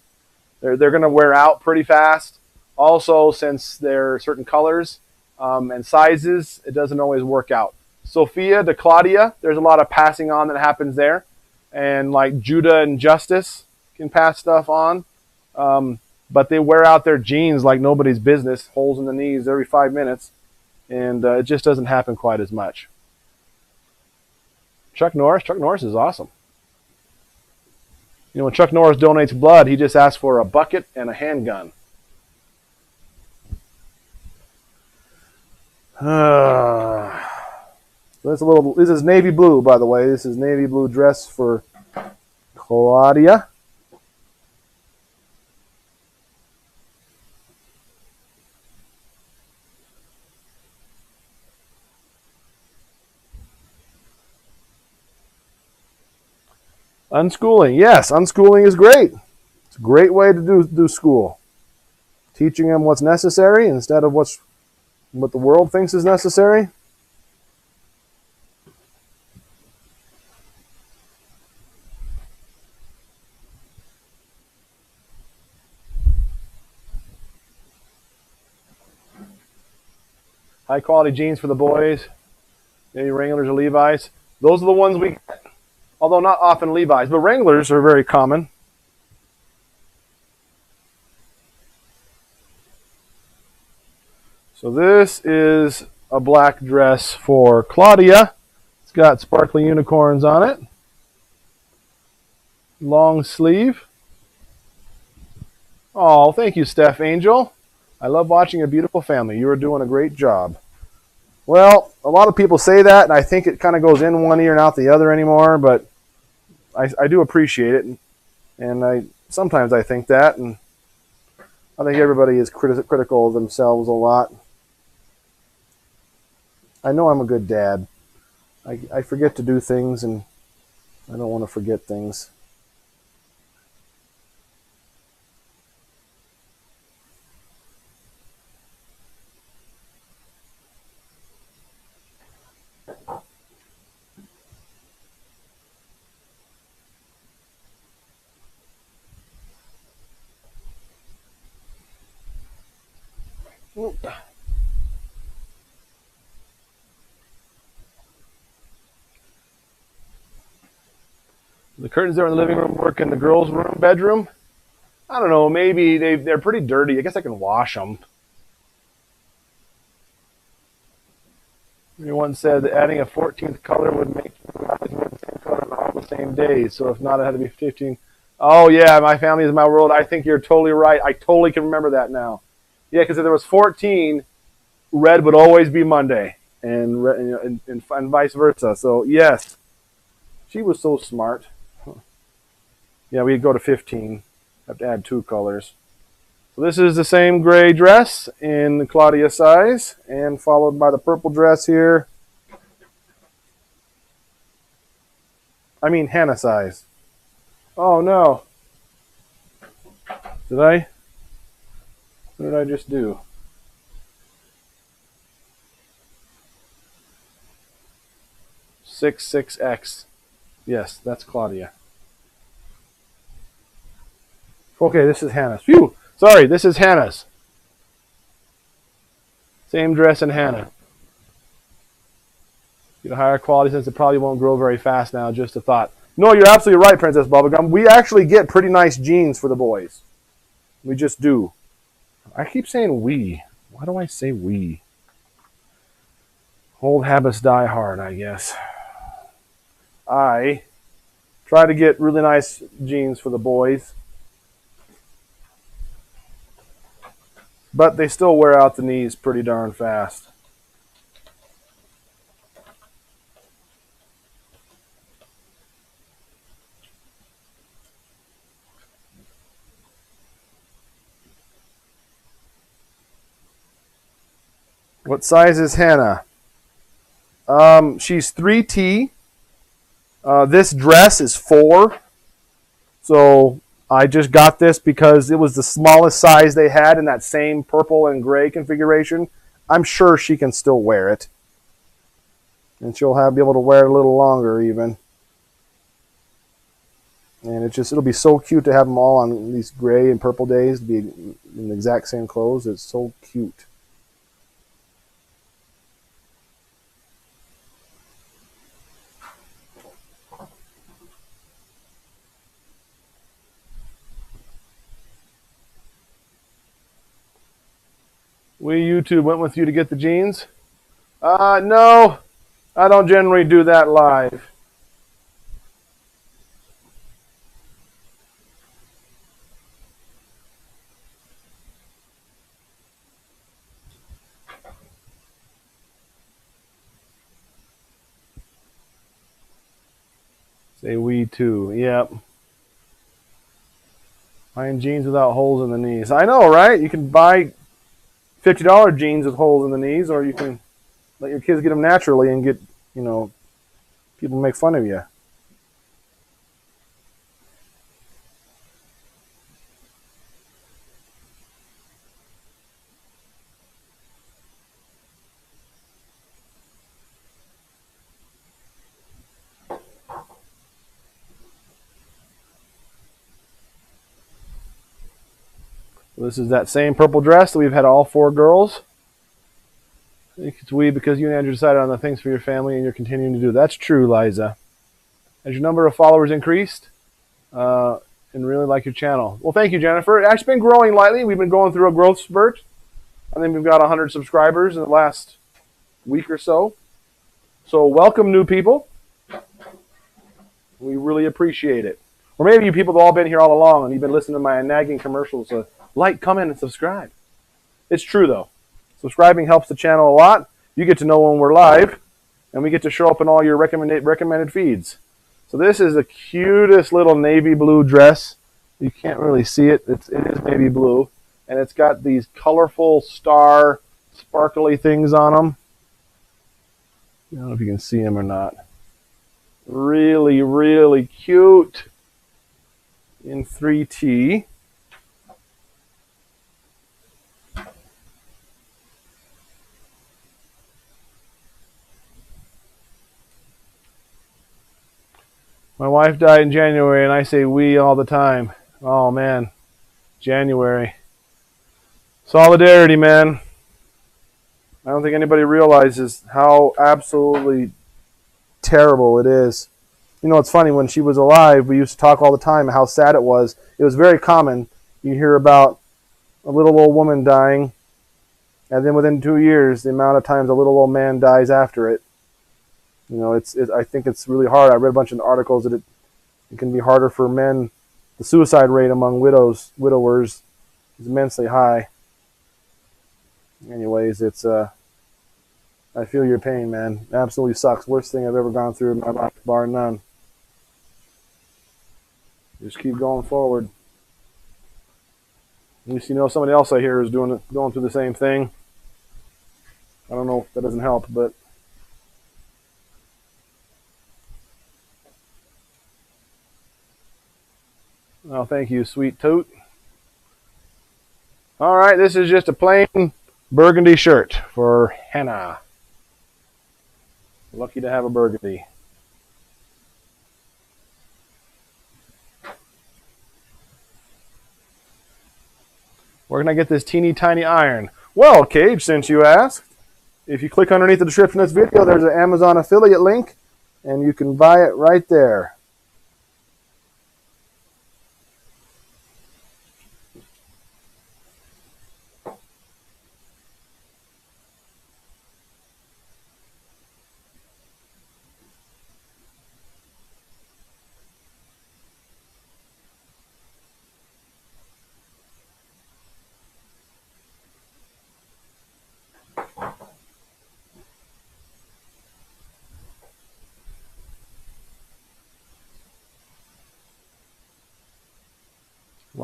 They're going to wear out pretty fast. Also, since they're certain colors and sizes, it doesn't always work out. Sophia to Claudia, there's a lot of passing on that happens there. And like Judah and Justus can pass stuff on. But they wear out their jeans like nobody's business, holes in the knees every 5 minutes, and it just doesn't happen quite as much. Chuck Norris is awesome. When Chuck Norris donates blood, he just asks for a bucket and a handgun. This is navy blue, by the way. This is navy blue dress for Claudia. Unschooling. Yes, unschooling is great. It's a great way to do school. Teaching them what's necessary instead of what the world thinks is necessary. High quality jeans for the boys. Maybe Wranglers or Levi's. Those are the ones we... Although not often Levi's, but Wranglers are very common. So this is a black dress for Claudia. It's got sparkly unicorns on it. Long sleeve. Oh, thank you, Steph Angel. I love watching a beautiful family. You are doing a great job. Well, a lot of people say that, and I think it kind of goes in one ear and out the other anymore, but I do appreciate it, and sometimes I think that, and I think everybody is critical of themselves a lot. I know I'm a good dad. I forget to do things, and I don't want to forget things. The curtains there in the living room work in the girls' bedroom. I don't know. Maybe they're pretty dirty. I guess I can wash them. Anyone said that adding a 14th color would make the same color on all the same days. So if not, it had to be 15. Oh, yeah, my family is my world. I think you're totally right. I totally can remember that now. Yeah, because if there was 14, red would always be Monday, and vice versa. So, yes, she was so smart. Yeah, we'd go to 15. Have to add 2 colors. So this is the same gray dress in the Claudia size, and followed by the purple dress here. I mean Hannah size. Oh no. What did I just do? Six X. Yes, that's Claudia. Okay, this is Hannah's. Phew! Sorry, this is Hannah's. Same dress in Hannah. Get a higher quality since it probably won't grow very fast now, just a thought. No, you're absolutely right, Princess Bubblegum. We actually get pretty nice genes for the boys. We just do. I keep saying we. Why do I say we? Old habits die hard, I guess. I try to get really nice genes for the boys. But they still wear out the knees pretty darn fast. What size is Hannah? She's 3T. This dress is 4. So I just got this because it was the smallest size they had in that same purple and gray configuration. I'm sure she can still wear it. And she'll be able to wear it a little longer even. And it'll be so cute to have them all on these gray and purple days to be in the exact same clothes. It's so cute. We YouTube went with you to get the jeans? No, I don't generally do that live. Say we too. Yep. Buying jeans without holes in the knees. I know, right? You can buy $50 jeans with holes in the knees, or you can let your kids get them naturally and get, people make fun of you. This is that same purple dress that we've had all 4 girls. I think it's we because you and Andrew decided on the things for your family and you're continuing to do. That's true, Liza. Has your number of followers increased? And really like your channel. Well, thank you, Jennifer. It's actually been growing lightly. We've been going through a growth spurt. I think we've got 100 subscribers in the last week or so. So welcome, new people. We really appreciate it. Or maybe you people have all been here all along and you've been listening to my nagging commercials. Like, comment, and subscribe. It's true, though. Subscribing helps the channel a lot. You get to know when we're live, and we get to show up in all your recommended feeds. So this is the cutest little navy blue dress. You can't really see it. It is navy blue, and it's got these colorful star sparkly things on them. I don't know if you can see them or not. Really, really cute in 3T. My wife died in January, and I say we all the time. Oh, man. January. Solidarity, man. I don't think anybody realizes how absolutely terrible it is. It's funny, when she was alive, we used to talk all the time how sad it was. It was very common. You hear about a little old woman dying, and then within 2 years, the amount of times a little old man dies after it. I think it's really hard. I read a bunch of articles that it can be harder for men. The suicide rate among widowers is immensely high. Anyways, I feel your pain, man. It absolutely sucks. Worst thing I've ever gone through in my life, bar none. Just keep going forward. At least somebody else I hear is going through the same thing. I don't know if that doesn't help, but oh, thank you, sweet toot. All right, this is just a plain burgundy shirt for Hannah. Lucky to have a burgundy. Where can I get this teeny tiny iron? Well, Cage, since you asked, if you click underneath the description of this video, there's an Amazon affiliate link, and you can buy it right there.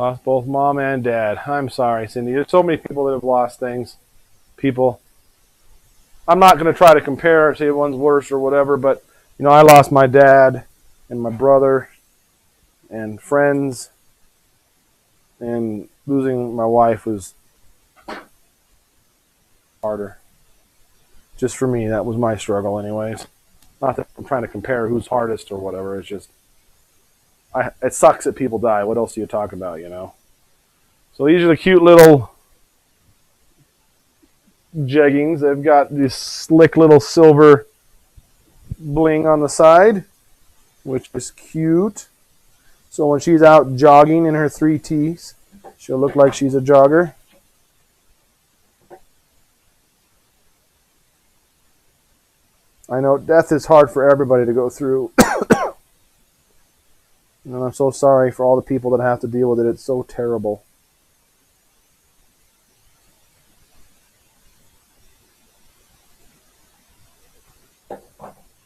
Lost both mom and dad. I'm sorry, Cindy. There's so many people that have lost things. People. I'm not going to try to compare, say one's worse or whatever, but, you know, I lost my dad and my brother and friends, and losing my wife was harder. Just for me, that was my struggle anyways. Not that I'm trying to compare who's hardest or whatever. It's just, it sucks that people die. What else do you talk about, you know? So these are the cute little jeggings. They've got this slick little silver bling on the side, which is cute. So when she's out jogging in her 3Ts, she'll look like she's a jogger. I know death is hard for everybody to go through. And I'm so sorry for all the people that have to deal with it. It's so terrible.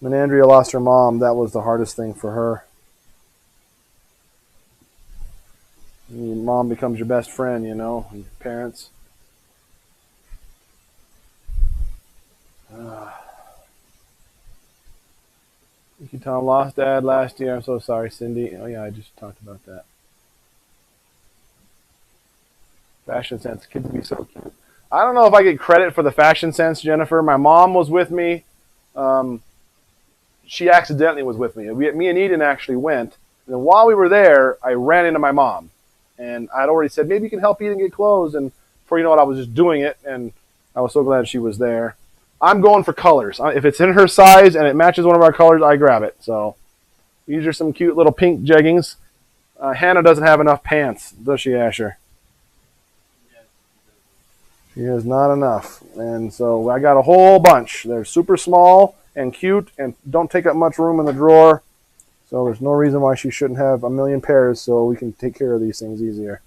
When Andrea lost her mom, that was the hardest thing for her. Your mom becomes your best friend, you know, and your parents. You Tom lost dad last year. I'm so sorry, Cindy. Oh yeah, I just talked about that. Fashion sense, kids be so cute. I don't know if I get credit for the fashion sense, Jennifer. My mom was with me. She accidentally was with me. Me and Eden actually went. And then while we were there, I ran into my mom. And I'd already said, maybe you can help Eden get clothes. And before you know it, I was just doing it. And I was so glad she was there. I'm going for colors. If it's in her size and it matches one of our colors, I grab it. So these are some cute little pink jeggings. Hannah doesn't have enough pants, does she, Asher? She has not enough. And so I got a whole bunch. They're super small and cute and don't take up much room in the drawer. So there's no reason why she shouldn't have a million pairs, so we can take care of these things easier.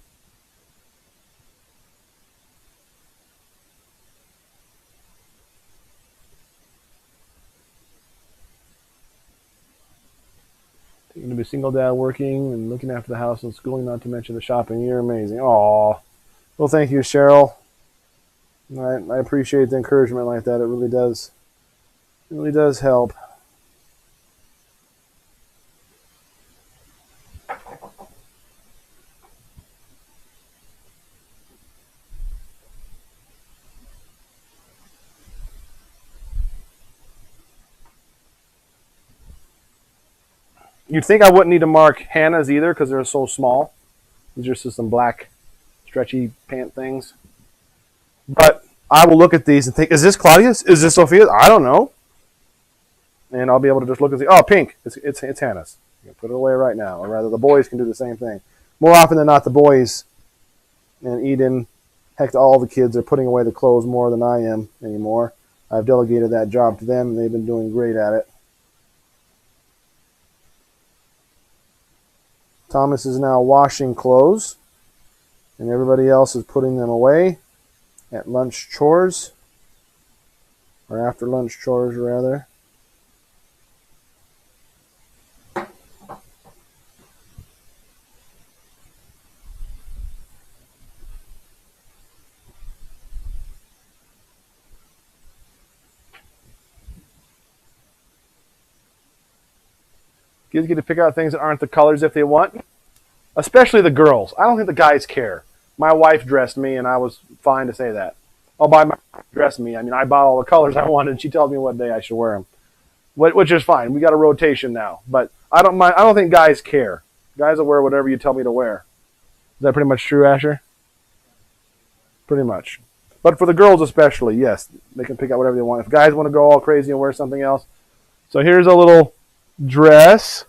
Taking to be a single dad working and looking after the house and schooling, not to mention the shopping. You're amazing. Aw. Well, thank you, Cheryl. I appreciate the encouragement like that. It really does. It really does help. You'd think I wouldn't need to mark Hannah's either because they're so small. These are just some black stretchy pant things. But I will look at these and think, is this Claudia's? Is this Sophia's? I don't know. And I'll be able to just look and say, oh, pink. It's Hannah's. You can put it away right now. Or rather, the boys can do the same thing. More often than not, the boys and Eden, heck, all the kids are putting away the clothes more than I am anymore. I've delegated that job to them, and they've been doing great at it. Thomas is now washing clothes, and everybody else is putting them away at lunch chores, or after lunch chores, rather. Kids get to pick out things that aren't the colors if they want, especially the girls. I don't think the guys care. My wife dressed me, and I was fine to say that. Oh, by my dress me, I mean I bought all the colors I wanted, and she tells me what day I should wear them, which is fine. We got a rotation now, but I don't mind. I don't think guys care. Guys will wear whatever you tell me to wear. Is that pretty much true, Asher? Pretty much. But for the girls especially, yes, they can pick out whatever they want. If guys want to go all crazy and wear something else. So here's a little dress.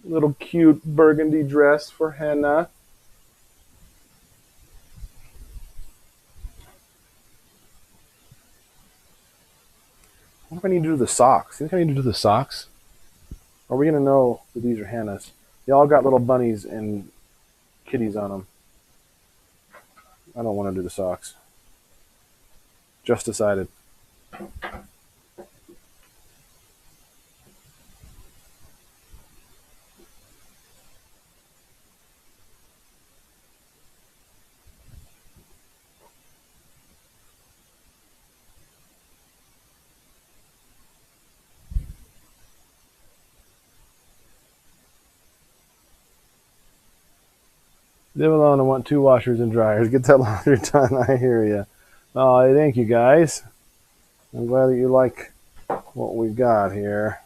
Little cute burgundy dress for Hannah. What do I need to do the socks? You think I need to do the socks? Are we going to know that these are Hannah's? They all got little bunnies and kitties on them. I don't want to do the socks. Just decided. Live alone and want 2 washers and dryers. Get that laundry done. I hear you. Oh, thank you guys. I'm glad that you like what we got here.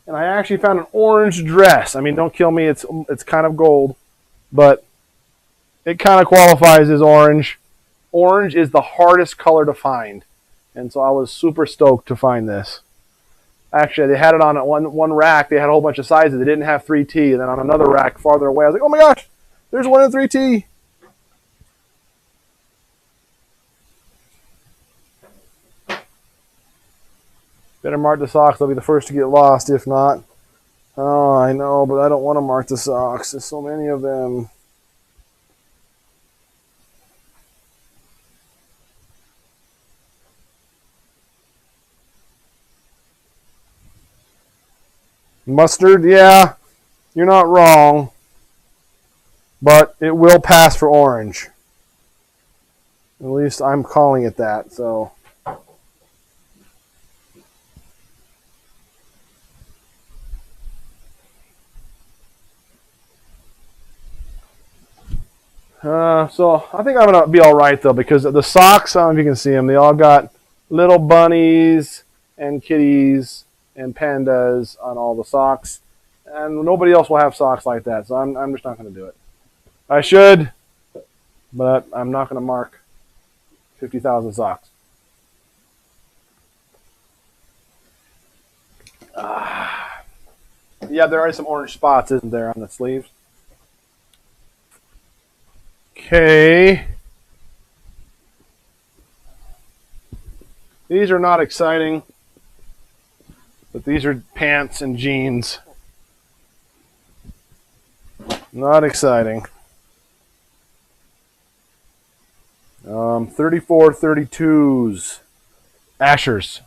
And I actually found an orange dress. I mean, don't kill me. It's kind of gold, but it kind of qualifies as orange. Orange is the hardest color to find, and so I was super stoked to find this. Actually, they had it on one rack. They had a whole bunch of sizes. They didn't have 3T, and then on another rack farther away, I was like, oh my gosh, there's one in 3T. Better mark the socks. They'll be the first to get lost, if not. Oh, I know, but I don't want to mark the socks. There's so many of them. Mustard, yeah, you're not wrong. But it will pass for orange. At least I'm calling it that, so... So I think I'm going to be all right, though, because the socks, I don't know if you can see them, they all got little bunnies and kitties and pandas on all the socks. And nobody else will have socks like that, so I'm just not going to do it. I should, but I'm not going to mark 50,000 socks. Yeah, there are some orange spots, isn't there, on the sleeves? Okay. These are not exciting, but these are pants and jeans. Not exciting. 34, 32s. Ashers.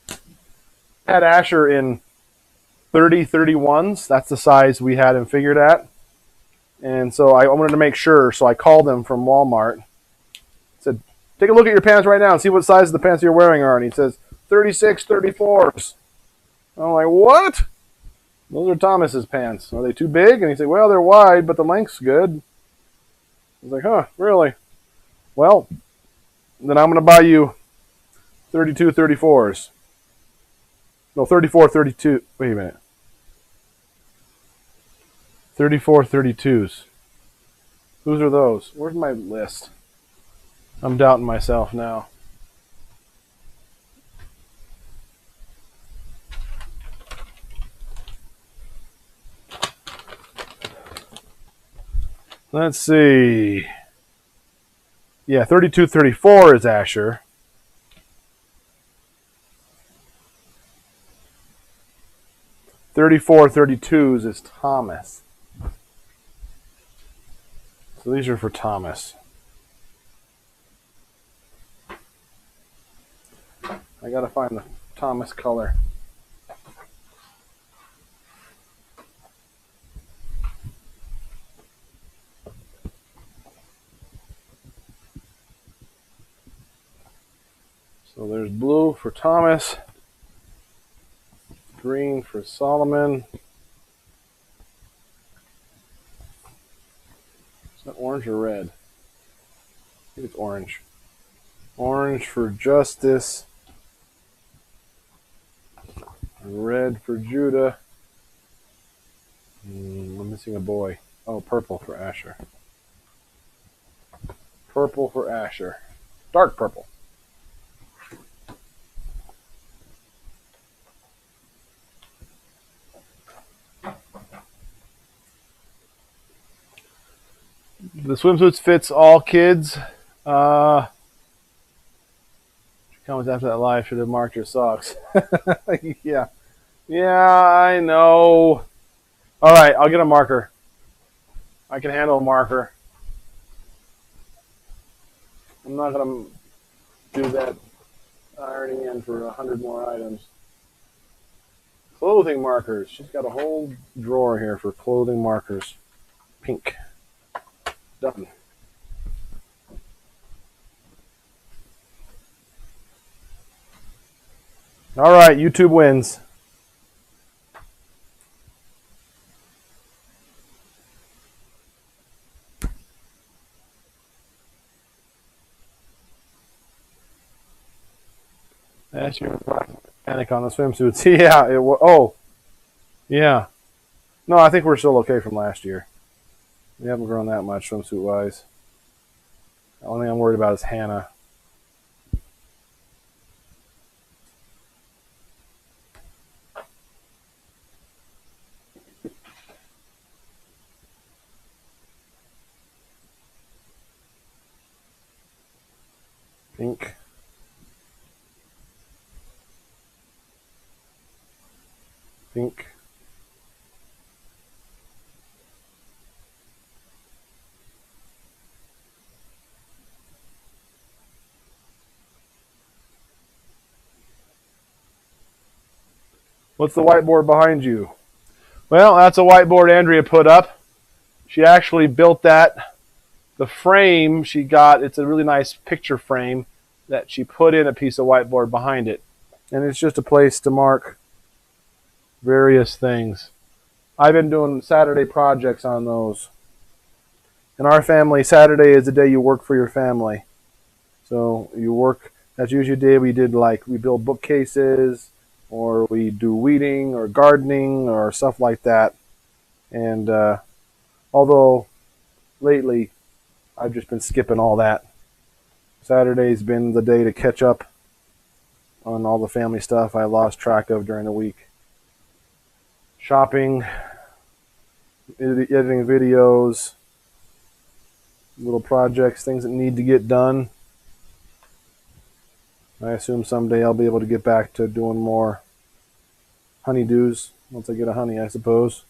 I had Asher in 30, 31s. That's the size we had him figured at. And so I wanted to make sure, so I called him from Walmart. Said, take a look at your pants right now and see what size the pants you're wearing are. And he says, 36, 34s. I'm like, what? Those are Thomas's pants. Are they too big? And he said, well, they're wide, but the length's good. I was like, huh, really? Well, then I'm going to buy you 32, 34s. No, 34, 32. Wait a minute. 34, 32s. Whose are those? Where's my list? I'm doubting myself now. Let's see. Yeah, 32, 34 is Asher. "34, 32s is Thomas. So these are for Thomas. I gotta find the Thomas color. So there's blue for Thomas, green for Solomon. Is that orange or red? I think it's orange. Orange for Justus. Red for Judah. I'm missing a boy. Oh, purple for Asher. Purple for Asher. Dark purple. The swimsuits fits all kids. Comments after that live should have marked your socks. Yeah. Yeah, I know. All right, I'll get a marker. I can handle a marker. I'm not going to do that ironing in for 100 more items. Clothing markers. She's got a whole drawer here for clothing markers. Pink. Done. All right, YouTube wins. Last year, panic on the swimsuits. Yeah, it was. Oh, yeah. No, I think we're still okay from last year. We haven't grown that much swimsuit wise. The only thing I'm worried about is Hannah. Pink. Pink. What's the whiteboard behind you? Well, that's a whiteboard Andrea put up. She actually built that. The frame she got, it's a really nice picture frame that she put in a piece of whiteboard behind it. And it's just a place to mark various things. I've been doing Saturday projects on those. In our family, Saturday is the day you work for your family. So you work, that's usually the day we build bookcases, or we do weeding or gardening or stuff like that. And although lately I've just been skipping all that. Saturday's been the day to catch up on all the family stuff I lost track of during the week. Shopping, editing videos, little projects, things that need to get done. I assume someday I'll be able to get back to doing more honeydews once I get a honey, I suppose.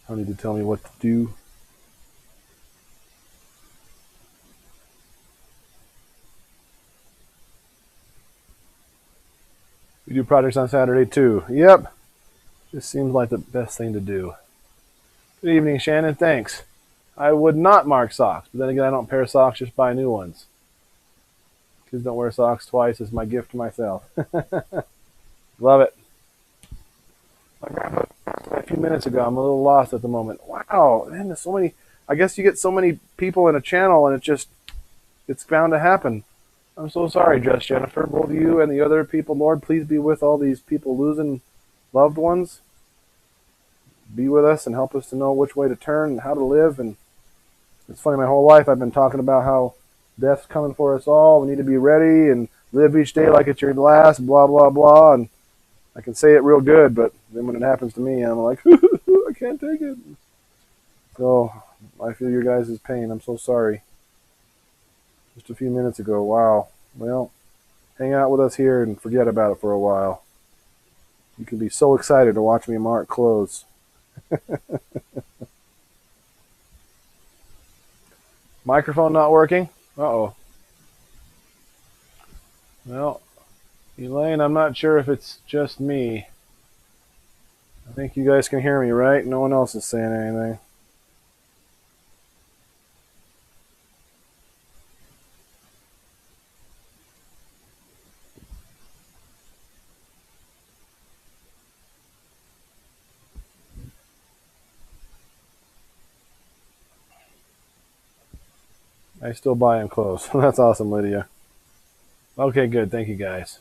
Honey to tell me what to do. We do projects on Saturday too. Yep. Just seems like the best thing to do. Good evening, Shannon. Thanks. I would not mark socks, but then again, I don't pair socks, just buy new ones. Kids don't wear socks twice. It's my gift to myself. Love it. I grabbed it a few minutes ago. I'm a little lost at the moment. Wow, man, there's so many. I guess you get so many people in a channel, and it's bound to happen. I'm so sorry, Just Jennifer. Both you and the other people, Lord, please be with all these people losing loved ones. Be with us and help us to know which way to turn and how to live. And it's funny, my whole life I've been talking about how death's coming for us all. We need to be ready and live each day like it's your last, blah, blah, blah. And I can say it real good, but then when it happens to me, I'm like, I can't take it. So I feel your guys' pain. I'm so sorry. Just a few minutes ago. Wow. Well, hang out with us here and forget about it for a while. You can be so excited to watch me mark clothes. Microphone not working? Uh-oh. Well, Elaine, I'm not sure if it's just me. I think you guys can hear me, right? No one else is saying anything. I still buy him clothes. That's awesome, Lydia. Okay, good. Thank you, guys.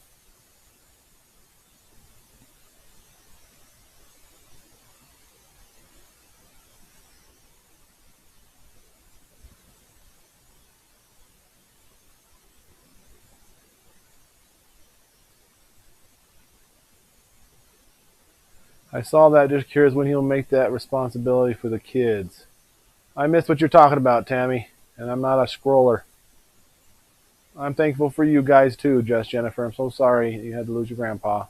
I saw that. Just curious when he'll make that responsibility for the kids. I missed what you're talking about, Tammy, and I'm not a scroller. I'm thankful for you guys too, Just Jennifer. I'm so sorry you had to lose your grandpa.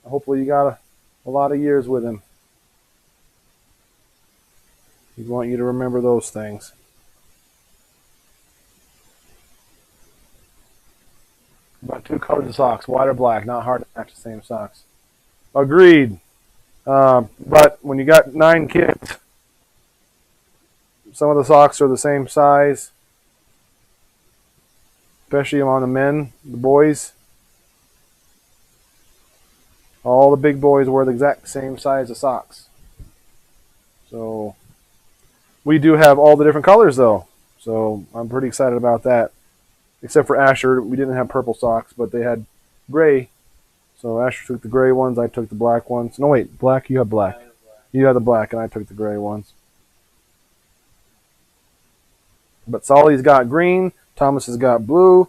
Hopefully you got a lot of years with him. We want you to remember those things. About 2 colors of socks, white or black. Not hard to match the same socks. Agreed. But when you got 9 kids, Some of the socks are the same size, especially on the men, the boys. All the big boys wear the exact same size of socks. So we do have all the different colors though. So I'm pretty excited about that. Except for Asher, we didn't have purple socks, but they had gray. So Asher took the gray ones, I took the black ones. No wait, black, you have black. You have the black and I took the gray ones. But Solly's got green, Thomas has got blue,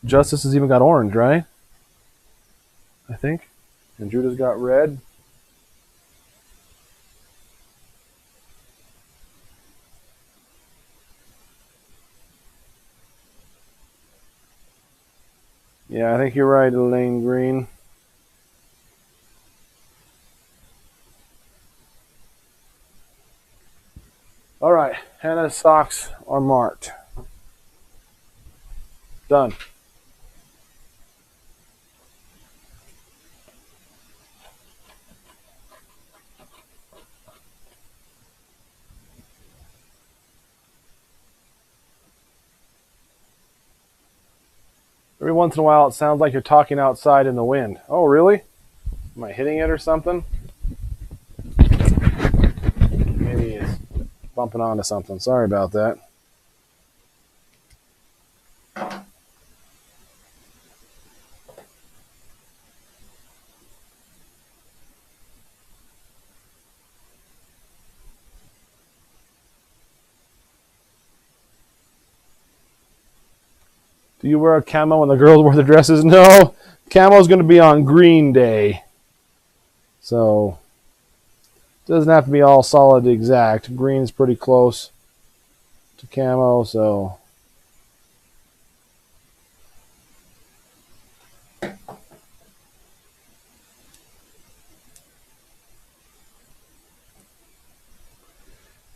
Justus has even got orange, right? I think. And Judah's got red. Yeah, I think you're right, Elaine Green. All right, Hannah's socks are marked. Done. Every once in a while, it sounds like you're talking outside in the wind. Oh, really? Am I hitting it or something? Maybe it's bumping onto something. Sorry about that. Do you wear a camo when the girls wear the dresses? No. Camo's going to be on Green Day. So, it doesn't have to be all solid exact. Green's pretty close to camo, so.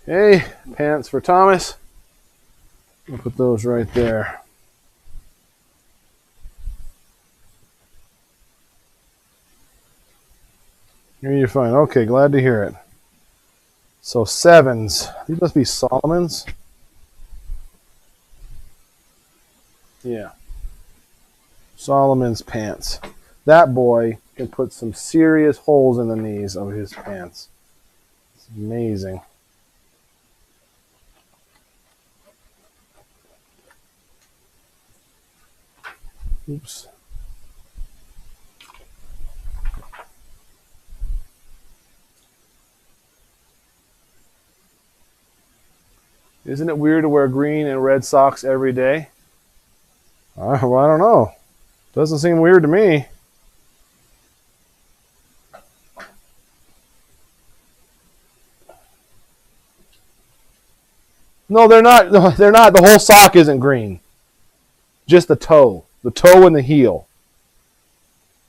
Okay, pants for Thomas. I'll put those right there. Here you're fine. Okay, glad to hear it. So sevens. These must be Solomon's. Yeah. Solomon's pants. That boy can put some serious holes in the knees of his pants. It's amazing. Oops. Isn't it weird to wear green and red socks every day? Well, I don't know. Doesn't seem weird to me. No, they're not. No, they're not. The whole sock isn't green. Just the toe. The toe and the heel.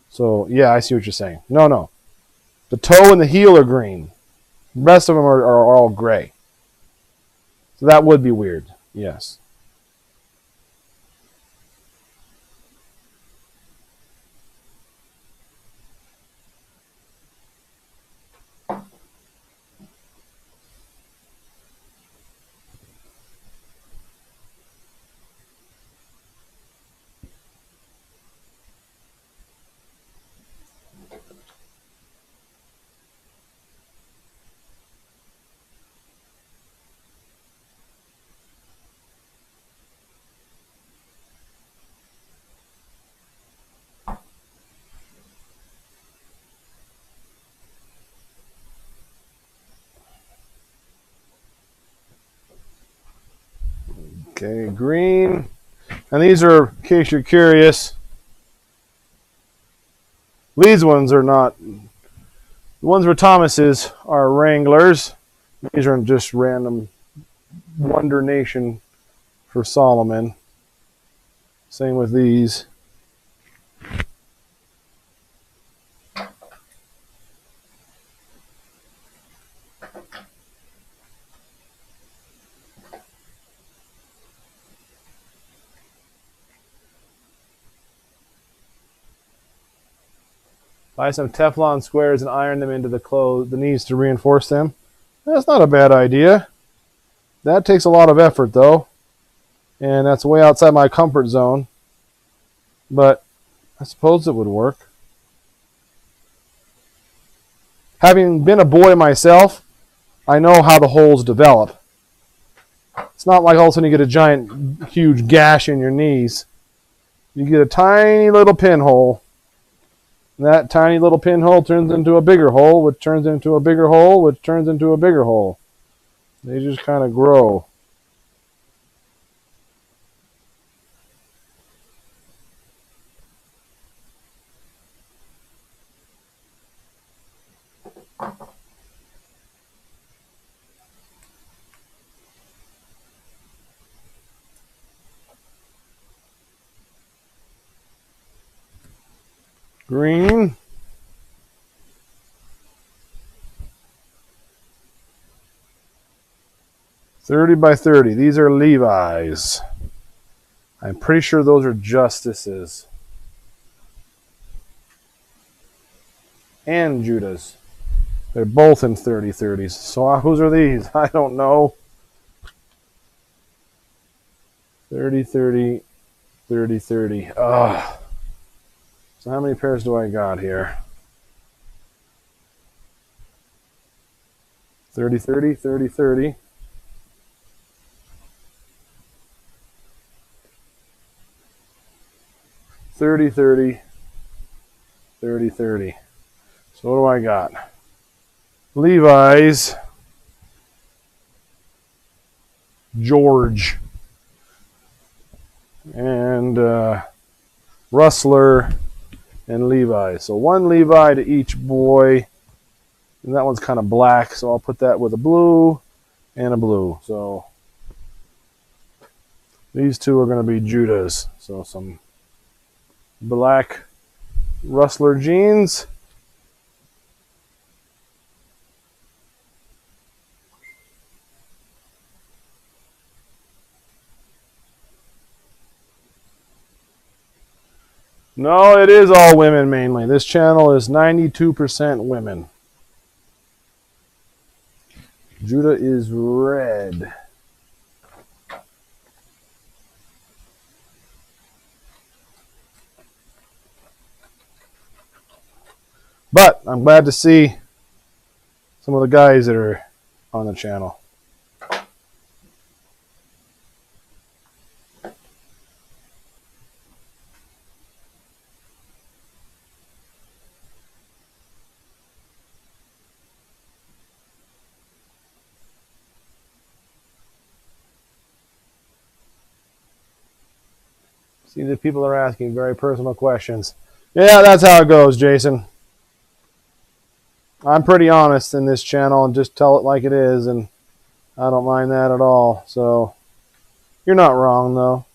So, yeah, I see what you're saying. No. The toe and the heel are green. The rest of them are all gray. So that would be weird. Yes. Okay, green. And these are, in case you're curious, these ones are not, the ones where Thomas is are Wranglers. These are just random Wonder Nation for Solomon. Same with these. Buy some Teflon squares and iron them into the knees to reinforce them. That's not a bad idea. That takes a lot of effort, though, and that's way outside my comfort zone. But I suppose it would work. Having been a boy myself, I know how the holes develop. It's not like all of a sudden you get a giant, huge gash in your knees. You get a tiny little pinhole. And that tiny little pinhole turns into a bigger hole, which turns into a bigger hole, which turns into a bigger hole. They just kind of grow. Green. $30 by $30. These are Levi's. I'm pretty sure those are Justuses. And Judah's. They're both in 30-30s. So whose are these? I don't know. 30-30, 30-30. Ugh. So how many pairs do I got here? 30-30, 30-30. 30-30, 30-30. So what do I got? Levi's, George, and Rustler, and Levi. So one Levi to each boy. And that one's kind of black, so I'll put that with a blue and a blue. So these two are going to be Judah's. So some black Rustler jeans. No, it is all women mainly. This channel is 92% women. Judah is red. But I'm glad to see some of the guys that are on the channel. See, the people are asking very personal questions. Yeah, that's how it goes, Jason. I'm pretty honest in this channel and just tell it like it is, and I don't mind that at all. So you're not wrong, though.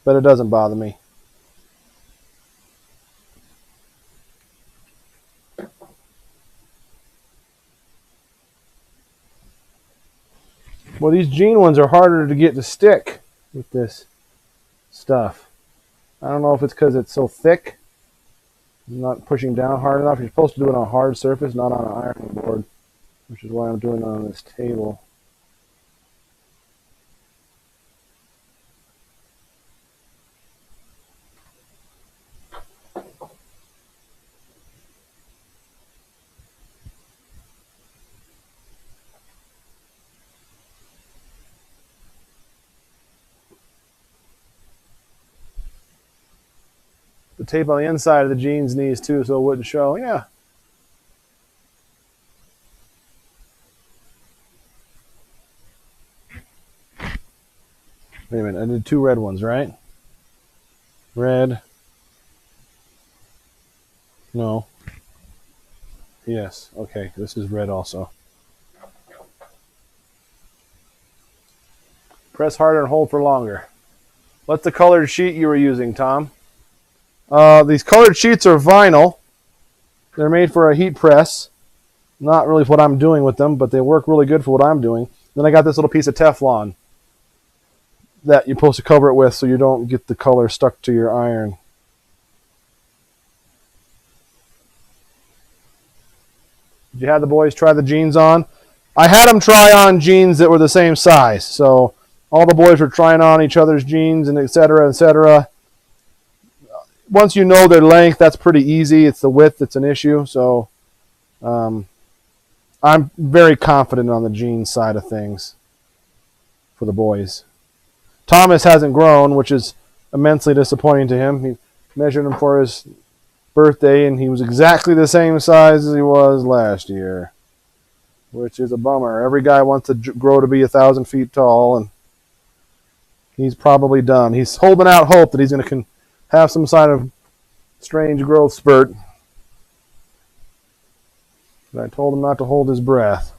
But it doesn't bother me. Well, these jean ones are harder to get to stick with this stuff. I don't know if it's because it's so thick. I'm not pushing down hard enough. You're supposed to do it on a hard surface, not on an ironing board, which is why I'm doing it on this table. The tape on the inside of the jeans knees too, so it wouldn't show. Yeah. Wait a minute, I did two red ones, right? Red. No. Yes, okay, this is red also. Press harder and hold for longer. What's the colored sheet you were using, Tom? These colored sheets are vinyl. They're made for a heat press. Not really what I'm doing with them, but they work really good for what I'm doing. Then I got this little piece of Teflon that you're supposed to cover it with so you don't get the color stuck to your iron. Did you have the boys try the jeans on? I had them try on jeans that were the same size. So all the boys were trying on each other's jeans and et cetera, et cetera. Once you know their length, that's pretty easy. It's the width that's an issue. So I'm very confident on the jeans side of things for the boys. Thomas hasn't grown, which is immensely disappointing to him. He measured him for his birthday, and he was exactly the same size as he was last year, which is a bummer. Every guy wants to grow to be 1,000 feet tall, and he's probably done. He's holding out hope that he's going to have some kind of strange growth spurt. But I told him not to hold his breath.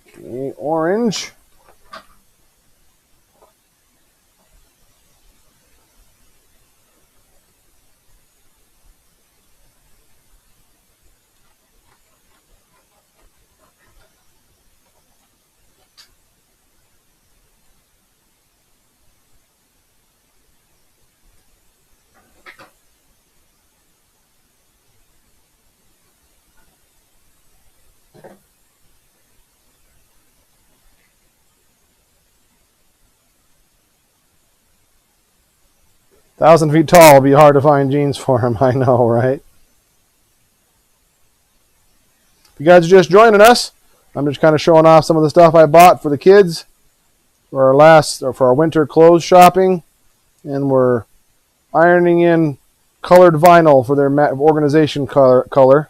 Okay, orange. Thousand feet tall will be hard to find jeans for him, I know, right? If you guys are just joining us, I'm just kind of showing off some of the stuff I bought for the kids for our winter clothes shopping, and we're ironing in colored vinyl for their organization color.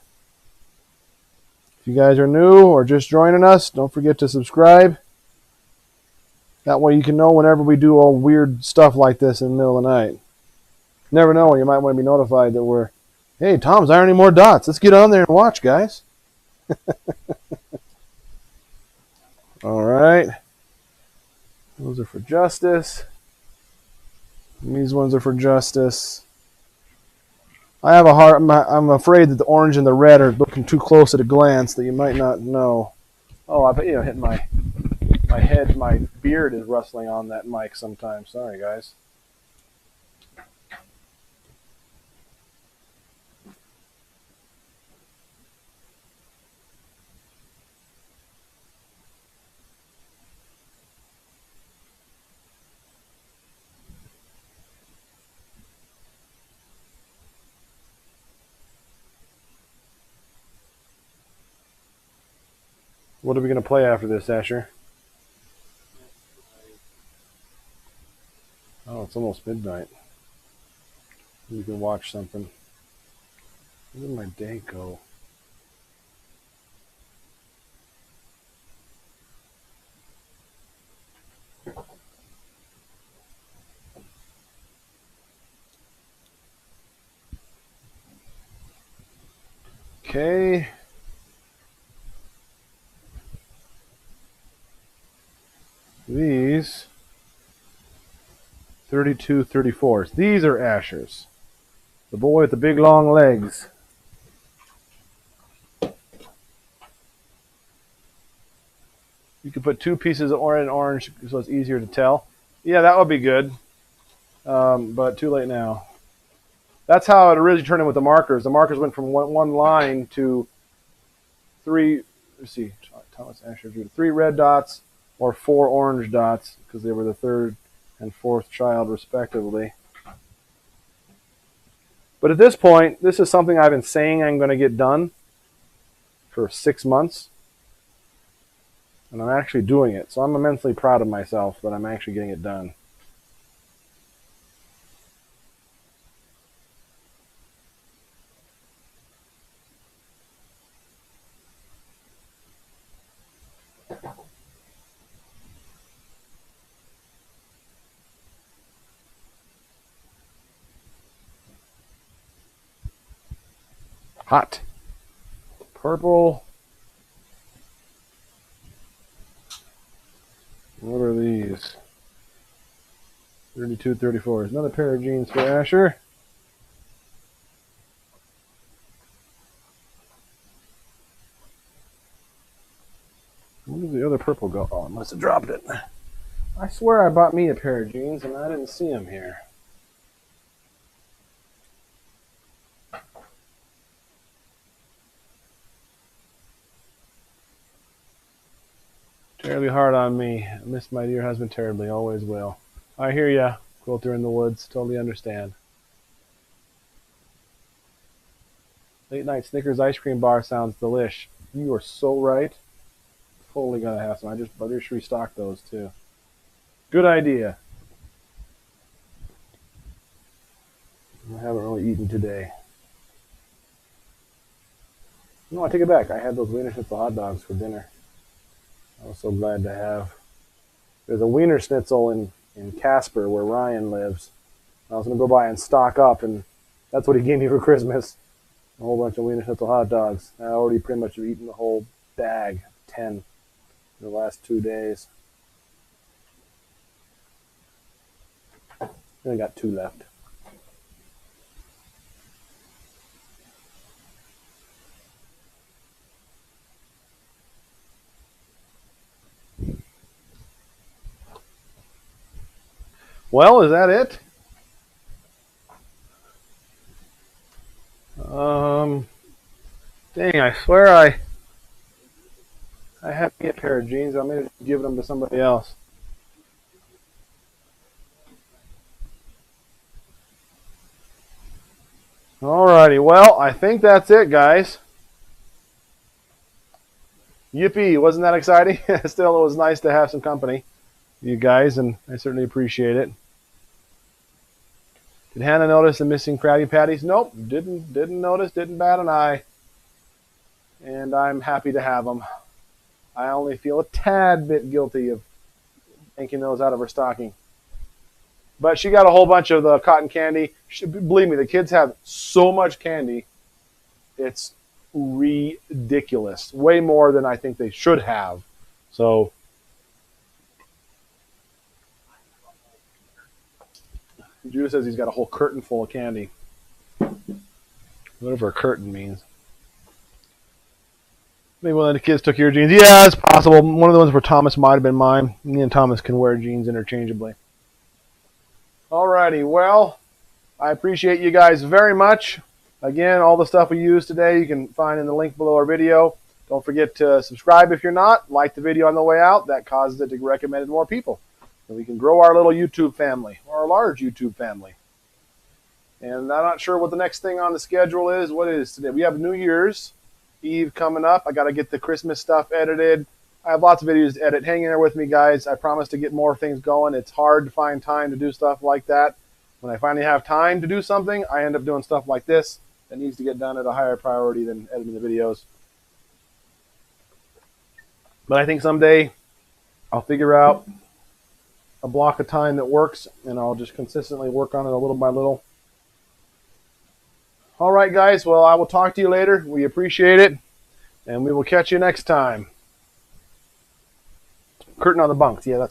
If you guys are new or just joining us, don't forget to subscribe. That way you can know whenever we do all weird stuff like this in the middle of the night. Never know, you might want to be notified that hey, Tom's ironing more dots. Let's get on there and watch, guys. All right. Those are for Justus. And these ones are for Justus. I'm afraid that the orange and the red are looking too close at a glance that you might not know. Oh, I bet you hit my head, my beard is rustling on that mic sometimes. Sorry, guys. What are we going to play after this, Asher? Oh, it's almost midnight. You can watch something. Where did my day go? Okay. These 32 34s. These are Asher's. The boy with the big long legs. You could put two pieces of orange so it's easier to tell. Yeah, that would be good. But too late now. That's how it originally turned in with the markers. The markers went from one line to three. Let's see. Thomas Asher drew 3 red dots or 4 orange dots because they were the third and fourth child respectively. But at this point, this is something I've been saying I'm going to get done for 6 months. And I'm actually doing it. So I'm immensely proud of myself that I'm actually getting it done. Hot. Purple. What are these? 32, 34. Another pair of jeans for Asher. Where did the other purple go? Oh, I must have dropped it. I swear I bought me a pair of jeans and I didn't see them here. Terribly hard on me. I miss my dear husband terribly. Always will. I hear ya. Quilter in the woods. Totally understand. Late night Snickers ice cream bar sounds delish. You are so right. Totally gonna have some. I just restocked those too. Good idea. I haven't really eaten today. No, I take it back. I had those Wiener Schnitzel hot dogs for dinner. I was so glad to have. There's a Wiener Schnitzel in Casper where Ryan lives. I was going to go by and stock up, and that's what he gave me for Christmas. A whole bunch of Wiener Schnitzel hot dogs. I already pretty much have eaten the whole bag, 10, in the last 2 days. I got 2 left. Well, is that it? Dang, I swear I have a pair of jeans. I'm going to give them to somebody else. Alrighty, well, I think that's it, guys. Yippee, wasn't that exciting? Still, it was nice to have some company, you guys, and I certainly appreciate it. Did Hannah notice the missing Krabby Patties? Nope, didn't notice, didn't bat an eye. And I'm happy to have them. I only feel a tad bit guilty of yanking those out of her stocking. But she got a whole bunch of the cotton candy. Believe me, the kids have so much candy. It's ridiculous. Way more than I think they should have. So Judah says he's got a whole curtain full of candy. Whatever a curtain means. Maybe one of the kids took your jeans. Yeah, it's possible. One of the ones where Thomas might have been mine. Me and Thomas can wear jeans interchangeably. Alrighty, well, I appreciate you guys very much. Again, all the stuff we used today you can find in the link below our video. Don't forget to subscribe if you're not. Like the video on the way out. That causes it to be recommended to more people. So we can grow our little YouTube family, or our large YouTube family. And I'm not sure what the next thing on the schedule is. What is today? We have New Year's Eve coming up. I got to get the Christmas stuff edited. I have lots of videos to edit. Hang in there with me, guys. I promise to get more things going. It's hard to find time to do stuff like that. When I finally have time to do something, I end up doing stuff like this that needs to get done at a higher priority than editing the videos. But I think someday I'll figure out a block of time that works, and I'll just consistently work on it a little by little. All right, guys. Well, I will talk to you later. We appreciate it, and we will catch you next time. Curtain on the bunks. Yeah, that's